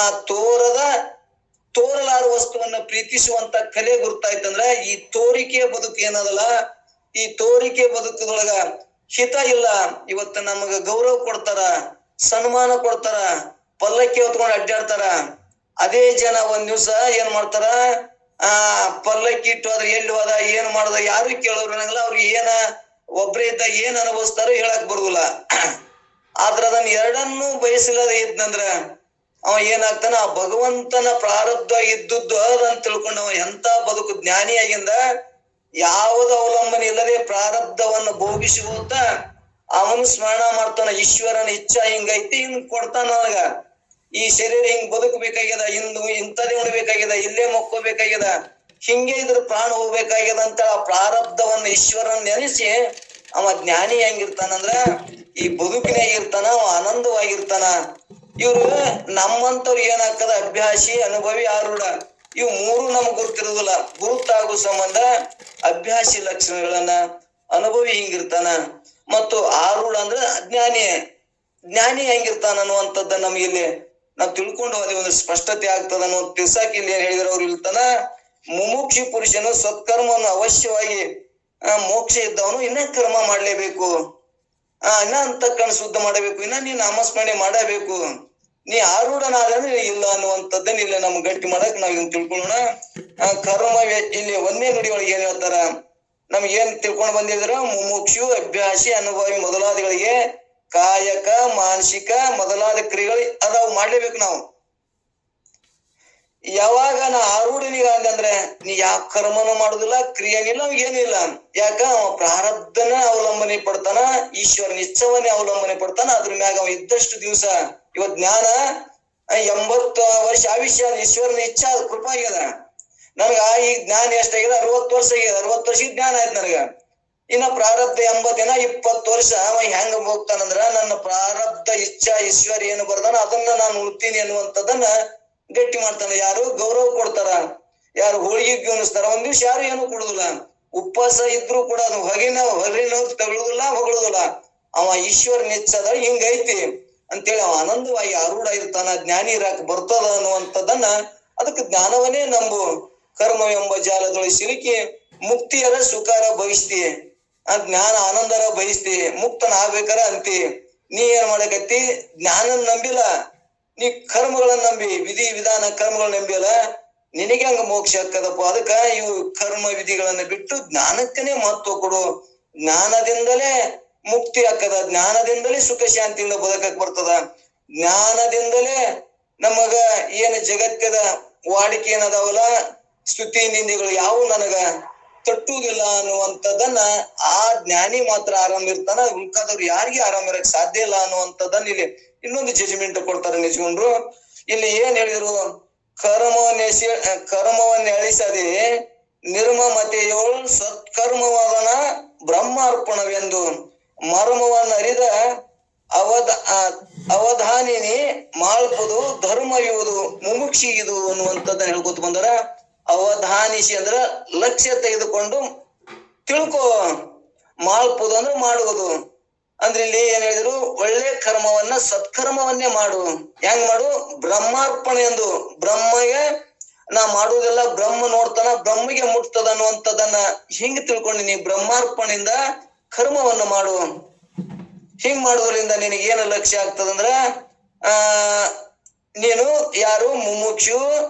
ತೋರಲಾರ ವಸ್ತುವನ್ನ ಪ್ರೀತಿಸುವಂತ ಕಲೆ ಗುರ್ತಾಯ್ತಂದ್ರ ಈ ತೋರಿಕೆ ಬದುಕು ಏನದಲ್ಲ, ಈ ತೋರಿಕೆ ಬದುಕದೊಳಗ ಹಿತ ಇಲ್ಲ. ಇವತ್ತು ನಮಗ ಗೌರವ ಕೊಡ್ತಾರ, ಸನ್ಮಾನ ಕೊಡ್ತಾರ, ಪಲ್ಲಕ್ಕಿ ಹೊತ್ಕೊಂಡು ಅಡ್ಡಾಡ್ತಾರ. ಅದೇ ಜನ ಒಂದ್ ದಿವ್ಸ ಏನ್ ಮಾಡ್ತಾರ, ಪಲ್ಲಕ್ಕಿ ಇಟ್ಟು ಅದ್ರ ಎಲ್ಲಿ ಹೋದ, ಏನ್ ಮಾಡ್ದ, ಯಾರು ಕೇಳೋರು ಅನ್ನಂಗಿಲ್ಲ. ಅವ್ರಿಗೆ ಏನ ಒಬ್ರೇ ಇದ್ದ ಏನ್ ಅನುಭವಿಸ್ತಾರೋ ಹೇಳಕ್ ಬರುದಿಲ್ಲ. ಆದ್ರ ಅದನ್ನ ಎರಡನ್ನೂ ಬಯಸಿಲ್ಲದ ಇದ್ನಂದ್ರ ಅವ ಏನಾಗ್ತಾನ, ಆ ಭಗವಂತನ ಪ್ರಾರಬ್ಧ ಇದ್ದದ್ದು ಅದಂತ ತಿಳ್ಕೊಂಡು ಅವ ಎಂತ ಬದುಕು ಜ್ಞಾನಿಯಾಗಿಂದ ಯಾವುದು ಅವಲಂಬನೆ ಇಲ್ಲದೆ ಪ್ರಾರಬ್ಧವನ್ನು ಭೋಗಿಸುವಂತ ಅವನು ಸ್ಮರಣ ಮಾಡ್ತಾನ. ಈಶ್ವರನ ಇಚ್ಛಾ ಹಿಂಗೈತಿ, ಹಿಂಗ್ ಕೊಡ್ತಾನ. ನನಗ ಈ ಶರೀರ ಹಿಂಗ್ ಬದುಕಬೇಕಾಗ್ಯದ, ಇಂಥದೇ ಉಣ್ಬೇಕಾಗ್ಯದ, ಇಲ್ಲೇ ಮಕ್ಕೋಬೇಕಾಗ್ಯದ, ಹಿಂಗೆ ಇದ್ರ ಪ್ರಾಣ ಹೋಗ್ಬೇಕಾಗ್ಯದ ಅಂತ ಆ ಪ್ರಾರಬ್ಧವನ್ನ ಈಶ್ವರನ್ ನೆನೆಸಿ ಅವ ಜ್ಞಾನಿ ಹೆಂಗಿರ್ತಾನಂದ್ರ ಈ ಬದುಕಿನಾಗಿರ್ತಾನ, ಅವ ಆನಂದವಾಗಿರ್ತಾನ. ಇವ್ರು ನಮ್ಮಂತವ್ರು ಏನಾಗ್ತದ, ಅಭ್ಯಾಸಿ, ಅನುಭವಿ, ಆರೂಢ, ಇವು ಮೂರು ನಮ್ಗೆ ಗುರುತಿರುದಿಲ್ಲ. ಗುರುತಾಗೋ ಸಂಬಂಧ ಅಭ್ಯಾಸಿ ಲಕ್ಷಣಗಳನ್ನ, ಅನುಭವಿ ಹಿಂಗಿರ್ತಾನ, ಮತ್ತು ಆರೂಢ ಅಂದ್ರೆ ಜ್ಞಾನಿ ಹೆಂಗಿರ್ತಾನ ಅನ್ನುವಂಥದ್ದ ನಮ್ಗೆ ಇಲ್ಲಿ ನಾವ್ ತಿಳ್ಕೊಂಡು ಹೋದ ಒಂದು ಸ್ಪಷ್ಟತೆ ಆಗ್ತದ ಅನ್ನೋ ತಿಳ್ಸಾಕ್ ಇಲ್ಲಿ ಏನ್ ಹೇಳಿದ್ರು ಅವ್ರು ಇಲ್ತಾನ. ಮುಮುಕ್ಷಿ ಪುರುಷನು ಸತ್ಕರ್ಮವನ್ನು ಅವಶ್ಯವಾಗಿ, ಮೋಕ್ಷ ಇದ್ದವನು ಇನ್ನ ಕರ್ಮ ಮಾಡ್ಲೇಬೇಕು, ಇನ್ನ ಅಂತಃಕರಣ ಶುದ್ಧ ಮಾಡಬೇಕು, ಇನ್ನ ನೀ ನಾಮಸ್ಮರಣೆ ಮಾಡಬೇಕು, ನೀ ಆರೂಢನಾದ್ರೆ ಇಲ್ಲ ಅನ್ನುವಂಥದ್ದನ್ನ ಇಲ್ಲ ನಮ್ಗೆ ಗಟ್ಟಿ ಮಾಡಕ್ ನಾವ್ ಇದನ್ನ ತಿಳ್ಕೊಳ್ಳೋಣ. ಕರ್ಮ ಇಲ್ಲಿ ಒಂದೇ ನುಡಿ ಒಳಗೆ ಏನ್ ಹೇಳ್ತಾರ, ನಮ್ಗೆ ಏನ್ ತಿಳ್ಕೊಂಡು ಬಂದಿದ್ರ, ಮುಮುಕ್ಷು, ಅಭ್ಯಾಸಿ, ಅನುಭವಿ ಮೊದಲಾದಿಗಳಿಗೆ ಕಾಯಕ, ಮಾನಸಿಕ ಮೊದಲಾದ ಕ್ರಿಯೆಗಳು ಅದಾವ್, ಮಾಡ್ಲೇಬೇಕು ನಾವು. ಯಾವಾಗ ನಾ ಆರೂಢನಿಗಾದ್ರೆ ನೀ ಯಾವ ಕರ್ಮನೂ ಮಾಡುದಿಲ್ಲ, ಕ್ರಿಯೆನಿಲ್ಲ, ಏನು ಇಲ್ಲ. ಯಾಕ ಅವ ಪ್ರಾರಬ್ಧನ ಅವಲಂಬನೆ ಪಡ್ತಾನ, ಈಶ್ವರನ ಇಚ್ಛವನ್ನೇ ಅವಲಂಬನೆ ಪಡ್ತಾನ. ಅದ್ರ ಮ್ಯಾಗ ಅವ ಇದ್ದಷ್ಟು ದಿವಸ, ಇವತ್ ಜ್ಞಾನ 80 ವರ್ಷ ಆಯುಷ್ಯ ಈಶ್ವರನ ಇಚ್ಛಾ ಕೃಪಾ ಆಗ್ಯದ. ನನಗ ಈಗ ಜ್ಞಾನ ಎಷ್ಟಾಗ್ಯದ, 60 ವರ್ಷ ಆಗ್ಯದ. 60 ವರ್ಷ ಜ್ಞಾನ ಆಯ್ತು ನನಗ. ಇನ್ನ ಪ್ರಾರಬ್ಧ 80 20 ವರ್ಷ ಅವ ಹೆಂಗ ಹೋಗ್ತಾನಂದ್ರ, ನನ್ನ ಪ್ರಾರಬ್ಧ ಇಚ್ಛಾ ಈಶ್ವರ ಏನು ಬರ್ದಾನ ಅದನ್ನ ನಾನು ಉಳ್ತೀನಿ ಅನ್ನುವಂಥದ್ದನ್ನ ಗಟ್ಟಿ ಮಾಡ್ತಾನೆ. ಯಾರು ಗೌರವ ಕೊಡ್ತಾರ, ಯಾರು ಹೋಳಿಗೆ ಉಣಿಸ್ತಾರ. ಒಂದ್ ದಿವ್ಸ ಯಾರು ಏನು ಕೊಡುದಿಲ್ಲ, ಉಪವಾಸ ಇದ್ರು ಕೂಡ ಅದು ಹೊರಗಿನವ್ರು ತಗೊಳುದಿಲ್ಲ, ಹೊಗಳುದಿಲ್ಲ. ಅವ ಈಶ್ವರ ನಿಚ್ಚದ ಹಿಂಗೈತಿ ಅಂತೇಳಿ ಅವ ಆನಂದವಾಗಿ ಆರೂಢ ಇರ್ತಾನ. ಜ್ಞಾನಿ ಇರಾಕ್ ಬರ್ತದ ಅನ್ನುವಂಥದ್ದನ್ನ, ಅದಕ್ಕೆ ಜ್ಞಾನವನ್ನೇ ನಂಬು. ಕರ್ಮವೆಂಬ ಜಾಲದೊಳಗೆ ಸಿಲುಕಿ ಮುಕ್ತಿಯರ ಸುಖಾರ ಬಯಸ್ತಿ, ಆ ಜ್ಞಾನ ಆನಂದರ ಬಯಸ್ತಿ, ಮುಕ್ತನ ಆಗ್ಬೇಕಾರ ಅಂತಿ. ನೀ ಏನ್ ಮಾಡಕತ್ತಿ, ಜ್ಞಾನ ನಂಬಿಲ್ಲ, ನೀ ಕರ್ಮಗಳನ್ನ ನಂಬಿ, ವಿಧಿ ವಿಧಾನ ಕರ್ಮಗಳನ್ನ ನಂಬಿಯಲ್ಲ, ನಿನಗೆ ಹಂಗ ಮೋಕ್ಷ ಆಕ್ಕದಪ್ಪ. ಅದಕ್ಕ ಇವು ಕರ್ಮ ವಿಧಿಗಳನ್ನ ಬಿಟ್ಟು ಜ್ಞಾನಕ್ಕನೇ ಮಹತ್ವ ಕೊಡು. ಜ್ಞಾನದಿಂದಲೇ ಮುಕ್ತಿ ಆಕ್ಕದ, ಜ್ಞಾನದಿಂದಲೇ ಸುಖ ಶಾಂತಿಯಿಂದ ಬದುಕಕ್ ಬರ್ತದ, ಜ್ಞಾನದಿಂದಲೇ ನಮಗ ಏನ್ ಜಗತ್ತದ ವಾಡಿಕೆ ಏನದಾವಲ್ಲ, ಸ್ತುತಿ ನಿಂದೆಗಳು ಯಾವು ನನಗ ತಟ್ಟುವುದಿಲ್ಲ ಅನ್ನುವಂಥದ್ದನ್ನ ಆ ಜ್ಞಾನಿ ಮಾತ್ರ ಆರಾಮ ಇರ್ತಾನ. ಉಳ್ಕಾದವ್ರು ಯಾರಿಗೆ ಆರಾಮ ಇರಕ್ ಸಾಧ್ಯ ಇಲ್ಲ ಅನ್ನುವಂಥದ್ದನ್ನ ಇಲ್ಲಿ ಇನ್ನೊಂದು ಜಜ್ಮೆಂಟ್ ಕೊಡ್ತಾರೆ ನಿಜಗೊಂಡ್ರು. ಇಲ್ಲಿ ಏನ್ ಹೇಳಿದ್ರು, ಕರ್ಮವನ್ನ ಅಳಿಸದೆ ನಿರ್ಮಮತೆಯೋಳು ಸತ್ಕರ್ಮವಾದನ ಬ್ರಹ್ಮಾರ್ಪಣವೆಂದು ಮರ್ಮವನ್ನ ಅರಿದ ಅವಧಾನಿನಿ ಮಾಳ್ಪುದು ಧರ್ಮ ಇವುದು ಮುಮುಕ್ಷಿ ಇದು ಅನ್ನುವಂಥದ್ದನ್ನ ಹೇಳ್ಕೊತ ಬಂದಾರ. ಅವಧಾನಿಸಿ ಅಂದ್ರ ಲಕ್ಷ್ಯ ತೆಗೆದುಕೊಂಡು ತಿಳ್ಕೊ, ಮಾಳ್ಪುದು ಅಂದ್ರೆ ಮಾಡುವುದು. ಅಂದ್ರೆ ಇಲ್ಲಿ ಏನ್ ಹೇಳಿದ್ರು, ಒಳ್ಳೆ ಕರ್ಮವನ್ನ ಸತ್ಕರ್ಮವನ್ನೇ ಮಾಡು. ಹೆಂಗ್ ಮಾಡು, ಬ್ರಹ್ಮಾರ್ಪಣೆ ಎಂದು, ಬ್ರಹ್ಮಗೆ ನಾ ಮಾಡುವುದೆಲ್ಲ ಬ್ರಹ್ಮ ನೋಡ್ತಾನ, ಬ್ರಹ್ಮಗೆ ಮುಟ್ತದ ಅನ್ನುವಂಥದ್ದನ್ನ ಹಿಂಗ್ ತಿಳ್ಕೊಂಡಿನಿ. ಬ್ರಹ್ಮಾರ್ಪಣೆಯಿಂದ ಕರ್ಮವನ್ನು ಮಾಡು. ಹಿಂಗ್ ಮಾಡುವುದರಿಂದ ನಿನಗೆ ಏನು ಲಕ್ಷ್ಯ ಆಗ್ತದಂದ್ರ, ನೀನು ಯಾರು ಮುಮುಕ್ಷು,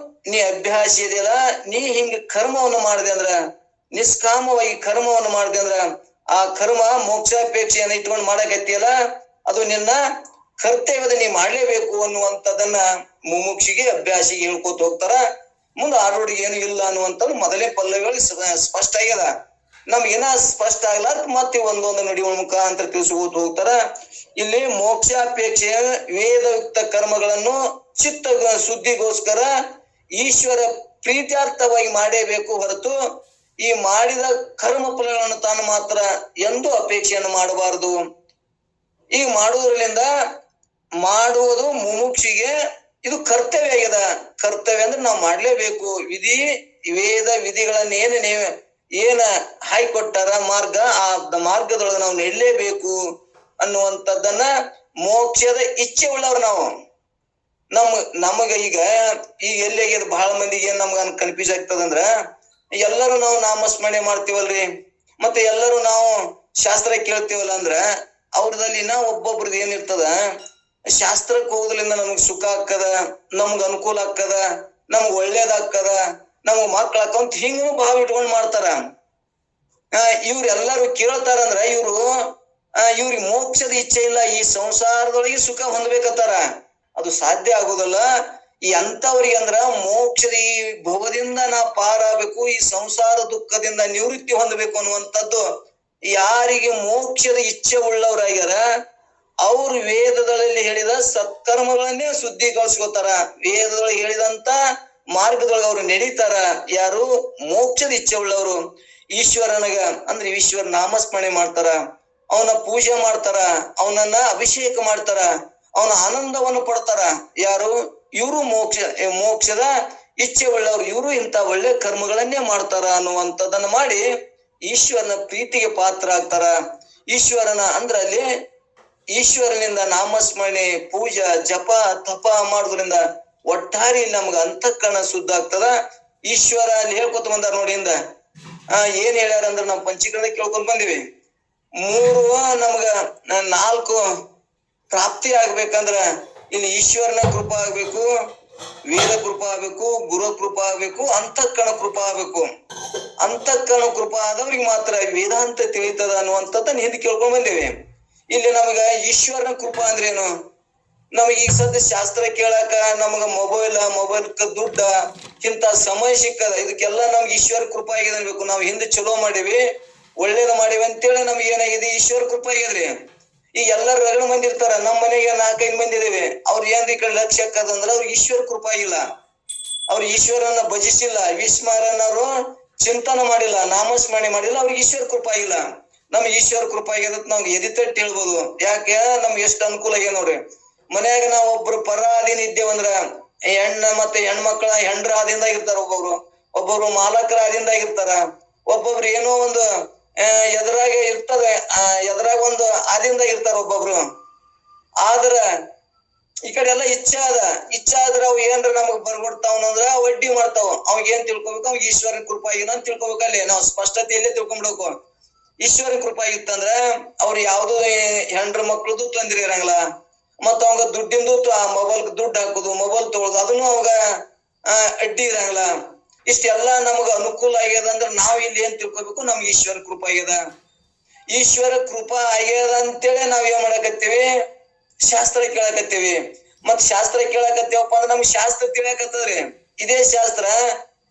ನೀ ಅಭ್ಯಾಸಿ ಇದೆಯಲ್ಲ, ನೀ ಹಿಂಗ ಕರ್ಮವನ್ನು ಮಾಡಿದೆ ಅಂದ್ರ, ನಿಷ್ಕಾಮವಾಗಿ ಕರ್ಮವನ್ನು ಮಾಡಿದೆ ಅಂದ್ರ, ಆ ಕರ್ಮ ಮೋಕ್ಷಾಪೇಕ್ಷೆಯನ್ನ ಇಟ್ಕೊಂಡು ಮಾಡಕತ್ತಿಯಲ್ಲ, ಅದು ನಿನ್ನ ಕರ್ತವ್ಯದ ನೀ ಮಾಡ್ಲೇಬೇಕು ಅನ್ನುವಂಥದ್ದನ್ನ ಮುಮುಕ್ಷಿಗೆ ಅಭ್ಯಾಸಿಗೆ ಹೇಳ್ಕೊತ ಹೋಗ್ತಾರ. ಮುಂದೆ ಆರೋಡಿಗೆ ಏನು ಇಲ್ಲ ಅನ್ನುವಂಥದ್ದು ಮೊದಲೇ ಪಲ್ಲವಿಗಳಿಗೆ ಸ್ಪಷ್ಟ ಆಗ್ಯದ. ನಮ್ಗೇನ ಸ್ಪಷ್ಟ ಆಗ್ಲ ಮತ್ತೆ ಒಂದೊಂದು ನುಡಿಗಳ ಮುಖಾಂತರ ತಿಳಿಸ್ಕೋತ ಹೋಗ್ತಾರ. ಇಲ್ಲಿ ಮೋಕ್ಷಾಪೇಕ್ಷೆಯ ವೇದಯುಕ್ತ ಕರ್ಮಗಳನ್ನು ಚಿತ್ತ ಶುದ್ಧಿಗೋಸ್ಕರ ಈಶ್ವರ ಪ್ರೀತ್ಯಾರ್ಥವಾಗಿ ಮಾಡೇಬೇಕು ಹೊರತು ಈ ಮಾಡಿದ ಕರ್ಮ ಫಲಗಳನ್ನು ತಾನು ಮಾತ್ರ ಎಂದು ಅಪೇಕ್ಷೆಯನ್ನು ಮಾಡಬಾರದು. ಈಗ ಮಾಡುವುದರಿಂದ ಮಾಡುವುದು ಮುಮುಕ್ಷಿಗೆ ಇದು ಕರ್ತವ್ಯ ಆಗ್ಯದ. ಕರ್ತವ್ಯ ಅಂದ್ರೆ ನಾವು ಮಾಡ್ಲೇಬೇಕು. ವೇದ ವಿಧಿಗಳನ್ನ ಏನು ಏನ ಹಾಯ್ಕೊಟ್ಟಾರ ಮಾರ್ಗ, ಆ ಮಾರ್ಗದೊಳಗೆ ನಾವು ನೆಡಲೇಬೇಕು ಅನ್ನುವಂಥದ್ದನ್ನ ಮೋಕ್ಷದ ಇಚ್ಛೆ ಉಳ್ಳವ್ರು ನಾವು. ನಮಗ ಈಗ ಎಲ್ಲಿ ಬಹಳ ಮಂದಿಗೆ ಏನ್ ನಮ್ಗ ಕನ್ಫ್ಯೂಸ್ ಆಗ್ತದಂದ್ರ, ಎಲ್ಲರೂ ನಾವು ನಾಮಸ್ಮರಣೆ ಮಾಡ್ತೀವಲ್ರಿ, ಮತ್ತೆ ಎಲ್ಲರೂ ನಾವು ಶಾಸ್ತ್ರ ಕೇಳ್ತೀವಲ್ಲ ಅಂದ್ರ ಅವ್ರದಲ್ಲಿನ ಒಬ್ಬೊಬ್ರದ್ದು ಏನಿರ್ತದ, ಶಾಸ್ತ್ರಕ್ಕೆ ಹೋಗೋದ್ರಿಂದ ನಮಗ್ ಸುಖ ಆಕ್ಕದ, ನಮ್ಗ ಅನುಕೂಲ ಆಕ್ಕದ, ನಮ್ಗ್ ಒಳ್ಳೇದಾಕ್ಕದ, ನಮಗ್ ಮಕ್ಳ ಆಕ್ಕಂತ ಹಿಂಗೂ ಭಾವ ಇಟ್ಕೊಂಡ್ ಮಾಡ್ತಾರ. ಇವ್ರೆಲ್ಲಾರು ಕೇಳ್ತಾರಂದ್ರ ಇವ್ರಿಗೆ ಮೋಕ್ಷದ ಇಚ್ಛೆ ಇಲ್ಲ, ಈ ಸಂಸಾರದೊಳಗೆ ಸುಖ ಹೊಂದ್ಬೇಕತ್ತಾರ. ಅದು ಸಾಧ್ಯ ಆಗೋದಲ್ಲ. ಈ ಅಂತವ್ರಿಗೆ ಅಂದ್ರ ಮೋಕ್ಷದ ಈ ಭವದಿಂದ ನಾ ಪಾರಾಗಬೇಕು, ಈ ಸಂಸಾರ ದುಃಖದಿಂದ ನಿವೃತ್ತಿ ಹೊಂದಬೇಕು ಅನ್ನುವಂಥದ್ದು ಯಾರಿಗೆ ಮೋಕ್ಷದ ಇಚ್ಛೆ ಉಳ್ಳವರಾಗ್ಯಾರ ಅವ್ರು ವೇದದಲ್ಲಿ ಹೇಳಿದ ಸತ್ಕರ್ಮಗಳನ್ನೇ ಶುದ್ಧೀಕರಿಸ್ಕೋತಾರ. ವೇದದೊಳಗೆ ಹೇಳಿದಂತ ಮಾರ್ಗದೊಳಗೆ ಅವ್ರು ನಡೀತಾರ. ಯಾರು ಮೋಕ್ಷದ ಇಚ್ಛೆ ಉಳ್ಳವರು ಈಶ್ವರನಗ ಅಂದ್ರೆ ಈಶ್ವರ ನಾಮಸ್ಮರಣೆ ಮಾಡ್ತಾರ, ಅವನ ಪೂಜೆ ಮಾಡ್ತಾರ, ಅವನನ್ನ ಅಭಿಷೇಕ ಮಾಡ್ತಾರ, ಅವನ ಆನಂದವನ್ನು ಪಡ್ತಾರ. ಯಾರು ಇವರು ಮೋಕ್ಷದ ಇಚ್ಛೆ ಉಳ್ಳವ್ರು, ಇವರು ಇಂಥ ಒಳ್ಳೆ ಕರ್ಮಗಳನ್ನೇ ಮಾಡ್ತಾರ ಅನ್ನುವಂಥದ್ದನ್ನ ಮಾಡಿ ಈಶ್ವರನ ಪ್ರೀತಿಗೆ ಪಾತ್ರ ಆಗ್ತಾರ. ಈಶ್ವರನ ಅಂದ್ರ ಅಲ್ಲಿ ಈಶ್ವರನಿಂದ ನಾಮಸ್ಮರಣೆ, ಪೂಜಾ, ಜಪ, ತಪ ಮಾಡೋದ್ರಿಂದ ಒಟ್ಟಾರೆ ನಮ್ಗ ಅಂತಃಕರಣ ಶುದ್ಧ ಆಗ್ತದ. ಈಶ್ವರ ಅಲ್ಲಿ ಹೇಳ್ಕೊತ ಬಂದಾರ ನೋಡಿ. ಏನ್ ಹೇಳ್ಯಾರ ಅಂದ್ರ ನಾವು ಪಂಚೀಕರಣ ಕೇಳ್ಕೊಂಡ್ ಬಂದಿವಿ. 3 ನಮ್ಗ 4 ಪ್ರಾಪ್ತಿ ಆಗ್ಬೇಕಂದ್ರ ಇಲ್ಲಿ ಈಶ್ವರನ ಕೃಪಾ ಆಗ್ಬೇಕು, ವೇದ ಕೃಪಾ ಆಗ್ಬೇಕು, ಗುರು ಕೃಪಾ ಆಗ್ಬೇಕು, ಅಂತಃಕರಣ ಕೃಪಾ ಆಗ್ಬೇಕು. ಅಂತಃಕರಣ ಕೃಪಾ ಆದವ್ರಿಗೆ ಮಾತ್ರ ವೇದಾಂತ ತಿಳಿತದ ಅನ್ನುವಂಥದ್ದನ್ನ ಹಿಂದೆ ಕೇಳ್ಕೊಂಡ್ ಬಂದೇವಿ. ಇಲ್ಲಿ ನಮಗ ಈಶ್ವರನ ಕೃಪಾ ಅಂದ್ರೇನು? ನಮಗ ಈಗ ಸದ್ಯ ಶಾಸ್ತ್ರ ಕೇಳಾಕ ನಮಗ ಮೊಬೈಲ್ ದುಡ್ಡ ಇಂತ ಸಮಯ ಸಿಕ್ಕದ, ಇದಕ್ಕೆಲ್ಲ ನಮ್ಗೆ ಈಶ್ವರ ಕೃಪಾ ಆಗಿದೆ ಅನ್ಬೇಕು. ನಾವ್ ಹಿಂದೆ ಚಲೋ ಮಾಡಿವಿ, ಒಳ್ಳೇದ್ ಮಾಡಿವಿ ಅಂತೇಳಿ ನಮ್ಗೆ ಏನಾಗಿದೆ, ಈಶ್ವರ ಕೃಪಾ ಆಗ್ಯದ್ರಿ. ಈಗ ಎಲ್ಲಾರು 2 ಮಂದಿ ಇರ್ತಾರ, ನಮ್ ಮನೆಗೆ 4-5 ಮಂದಿ ಇದೇವಿ. ಅವ್ರ ಏನ್ ಈ ಕಡೆ ಲಕ್ಷ್ಯ ಹಾಕದಂದ್ರ ಅವ್ರಿಗೆ ಈಶ್ವರ ಕೃಪಾ ಆಗಿಲ್ಲ, ಅವ್ರ ಈಶ್ವರನ ಭಜಿಸಿಲ್ಲ, ವಿಸ್ಮರಣರು ಚಿಂತನ ಮಾಡಿಲ್ಲ, ನಾಮಸ್ಮರಣೆ ಮಾಡಿಲ್ಲ, ಅವ್ರಿಗೆ ಈಶ್ವರ ಕೃಪಾ ಆಗಿಲ್ಲ. ನಮ್ಗೆ ಈಶ್ವರ ಕೃಪಾ ಆಗ್ಯದ ನಾವ್ ಎದಿ ತಟ್ಟಿ ಹೇಳ್ಬೋದು. ಯಾಕೆ? ನಮ್ಗೆ ಎಷ್ಟು ಅನುಕೂಲ ಆಗ್ಯ ನೋಡ್ರಿ. ಮನ್ಯಾಗ ನಾವ್ ಒಬ್ರು ಪರ ಆದಿನ ಇದ್ದೇವಂದ್ರ ಮತ್ತೆ ಹೆಣ್ಮಕ್ಳ ಹೆಂಡ್ರ ಆದಿಂದಾಗ ಇರ್ತಾರ, ಒಬ್ಬೊಬ್ರು ಮಾಲಕರ ಆದಿಂದಾಗ ಇರ್ತಾರ, ಒಬ್ಬೊಬ್ರು ಏನೋ ಒಂದು ಎದುರಾಗ ಇರ್ತದೆ, ಎದುರಾಗ ಒಂದು ಆದಿಂದಾಗ ಇರ್ತಾರ ಒಬ್ಬೊಬ್ರು. ಆದ್ರ ಈ ಕಡೆ ಎಲ್ಲ ಇಚ್ಛೆ ಆದ್ರ ಅವ್ ಏನ್ರ ನಮಗ್ ಬರ್ಬಿಡ್ತಾವಂದ್ರ ವಡ್ಡಿ ಮಾಡ್ತಾವ. ಅವಾಗ ಏನ್ ತಿಳ್ಕೊಬೇಕು? ಅವಾಗ ಈಶ್ವರನ ಕೃಪಾ ಆಗಿನ ಅಂತ ತಿಳ್ಕೊಬೇಕು. ಅಲ್ಲಿ ನಾವು ಸ್ಪಷ್ಟತೆಯಲ್ಲೇ ತಿಳ್ಕೊಂಡ್ಬಿಡ್ಬೇಕು. ಈಶ್ವರನ ಕೃಪಾ ಆಗಿತ್ತಂದ್ರ ಅವ್ರು ಯಾವ್ದು ಹೆಂಡ್ರ ಮಕ್ಳದು ತೊಂದ್ರೆ ಇರಂಗಿಲ್ಲ, ಮತ್ತ ಅವಾಗ ದುಡ್ಡಿಂದು ಮೊಬೈಲ್ ದುಡ್ಡು ಹಾಕುದು, ಮೊಬೈಲ್ ತಗೊಳುದು, ಅದನ್ನು ಅವಾಗ ಅಡ್ಡಿ ಇರಂಗಿಲ್ಲ. ಇಷ್ಟೆಲ್ಲಾ ನಮಗ ಅನುಕೂಲ ಆಗ್ಯದ ಅಂದ್ರ ನಾವ್ ಇಲ್ಲಿ ಏನ್ ತಿಳ್ಕೊಬೇಕು? ನಮ್ಗೆ ಈಶ್ವರ ಕೃಪಾ ಆಗ್ಯದ. ಈಶ್ವರ ಕೃಪಾ ಆಗ್ಯದ ಅಂತೇಳಿ ನಾವ್ ಏನ್ ಮಾಡಕತ್ತೀವಿ? ಶಾಸ್ತ್ರ ಕೇಳಕತ್ತೀವಿ. ಮತ್ ಶಾಸ್ತ್ರ ಕೇಳಕತ್ತೀವಪ್ಪ ಅಂದ್ರ ನಮ್ಗೆ ಶಾಸ್ತ್ರ ತಿಳಿಯಕತ್ತದ್ರಿ. ಇದೇ ಶಾಸ್ತ್ರ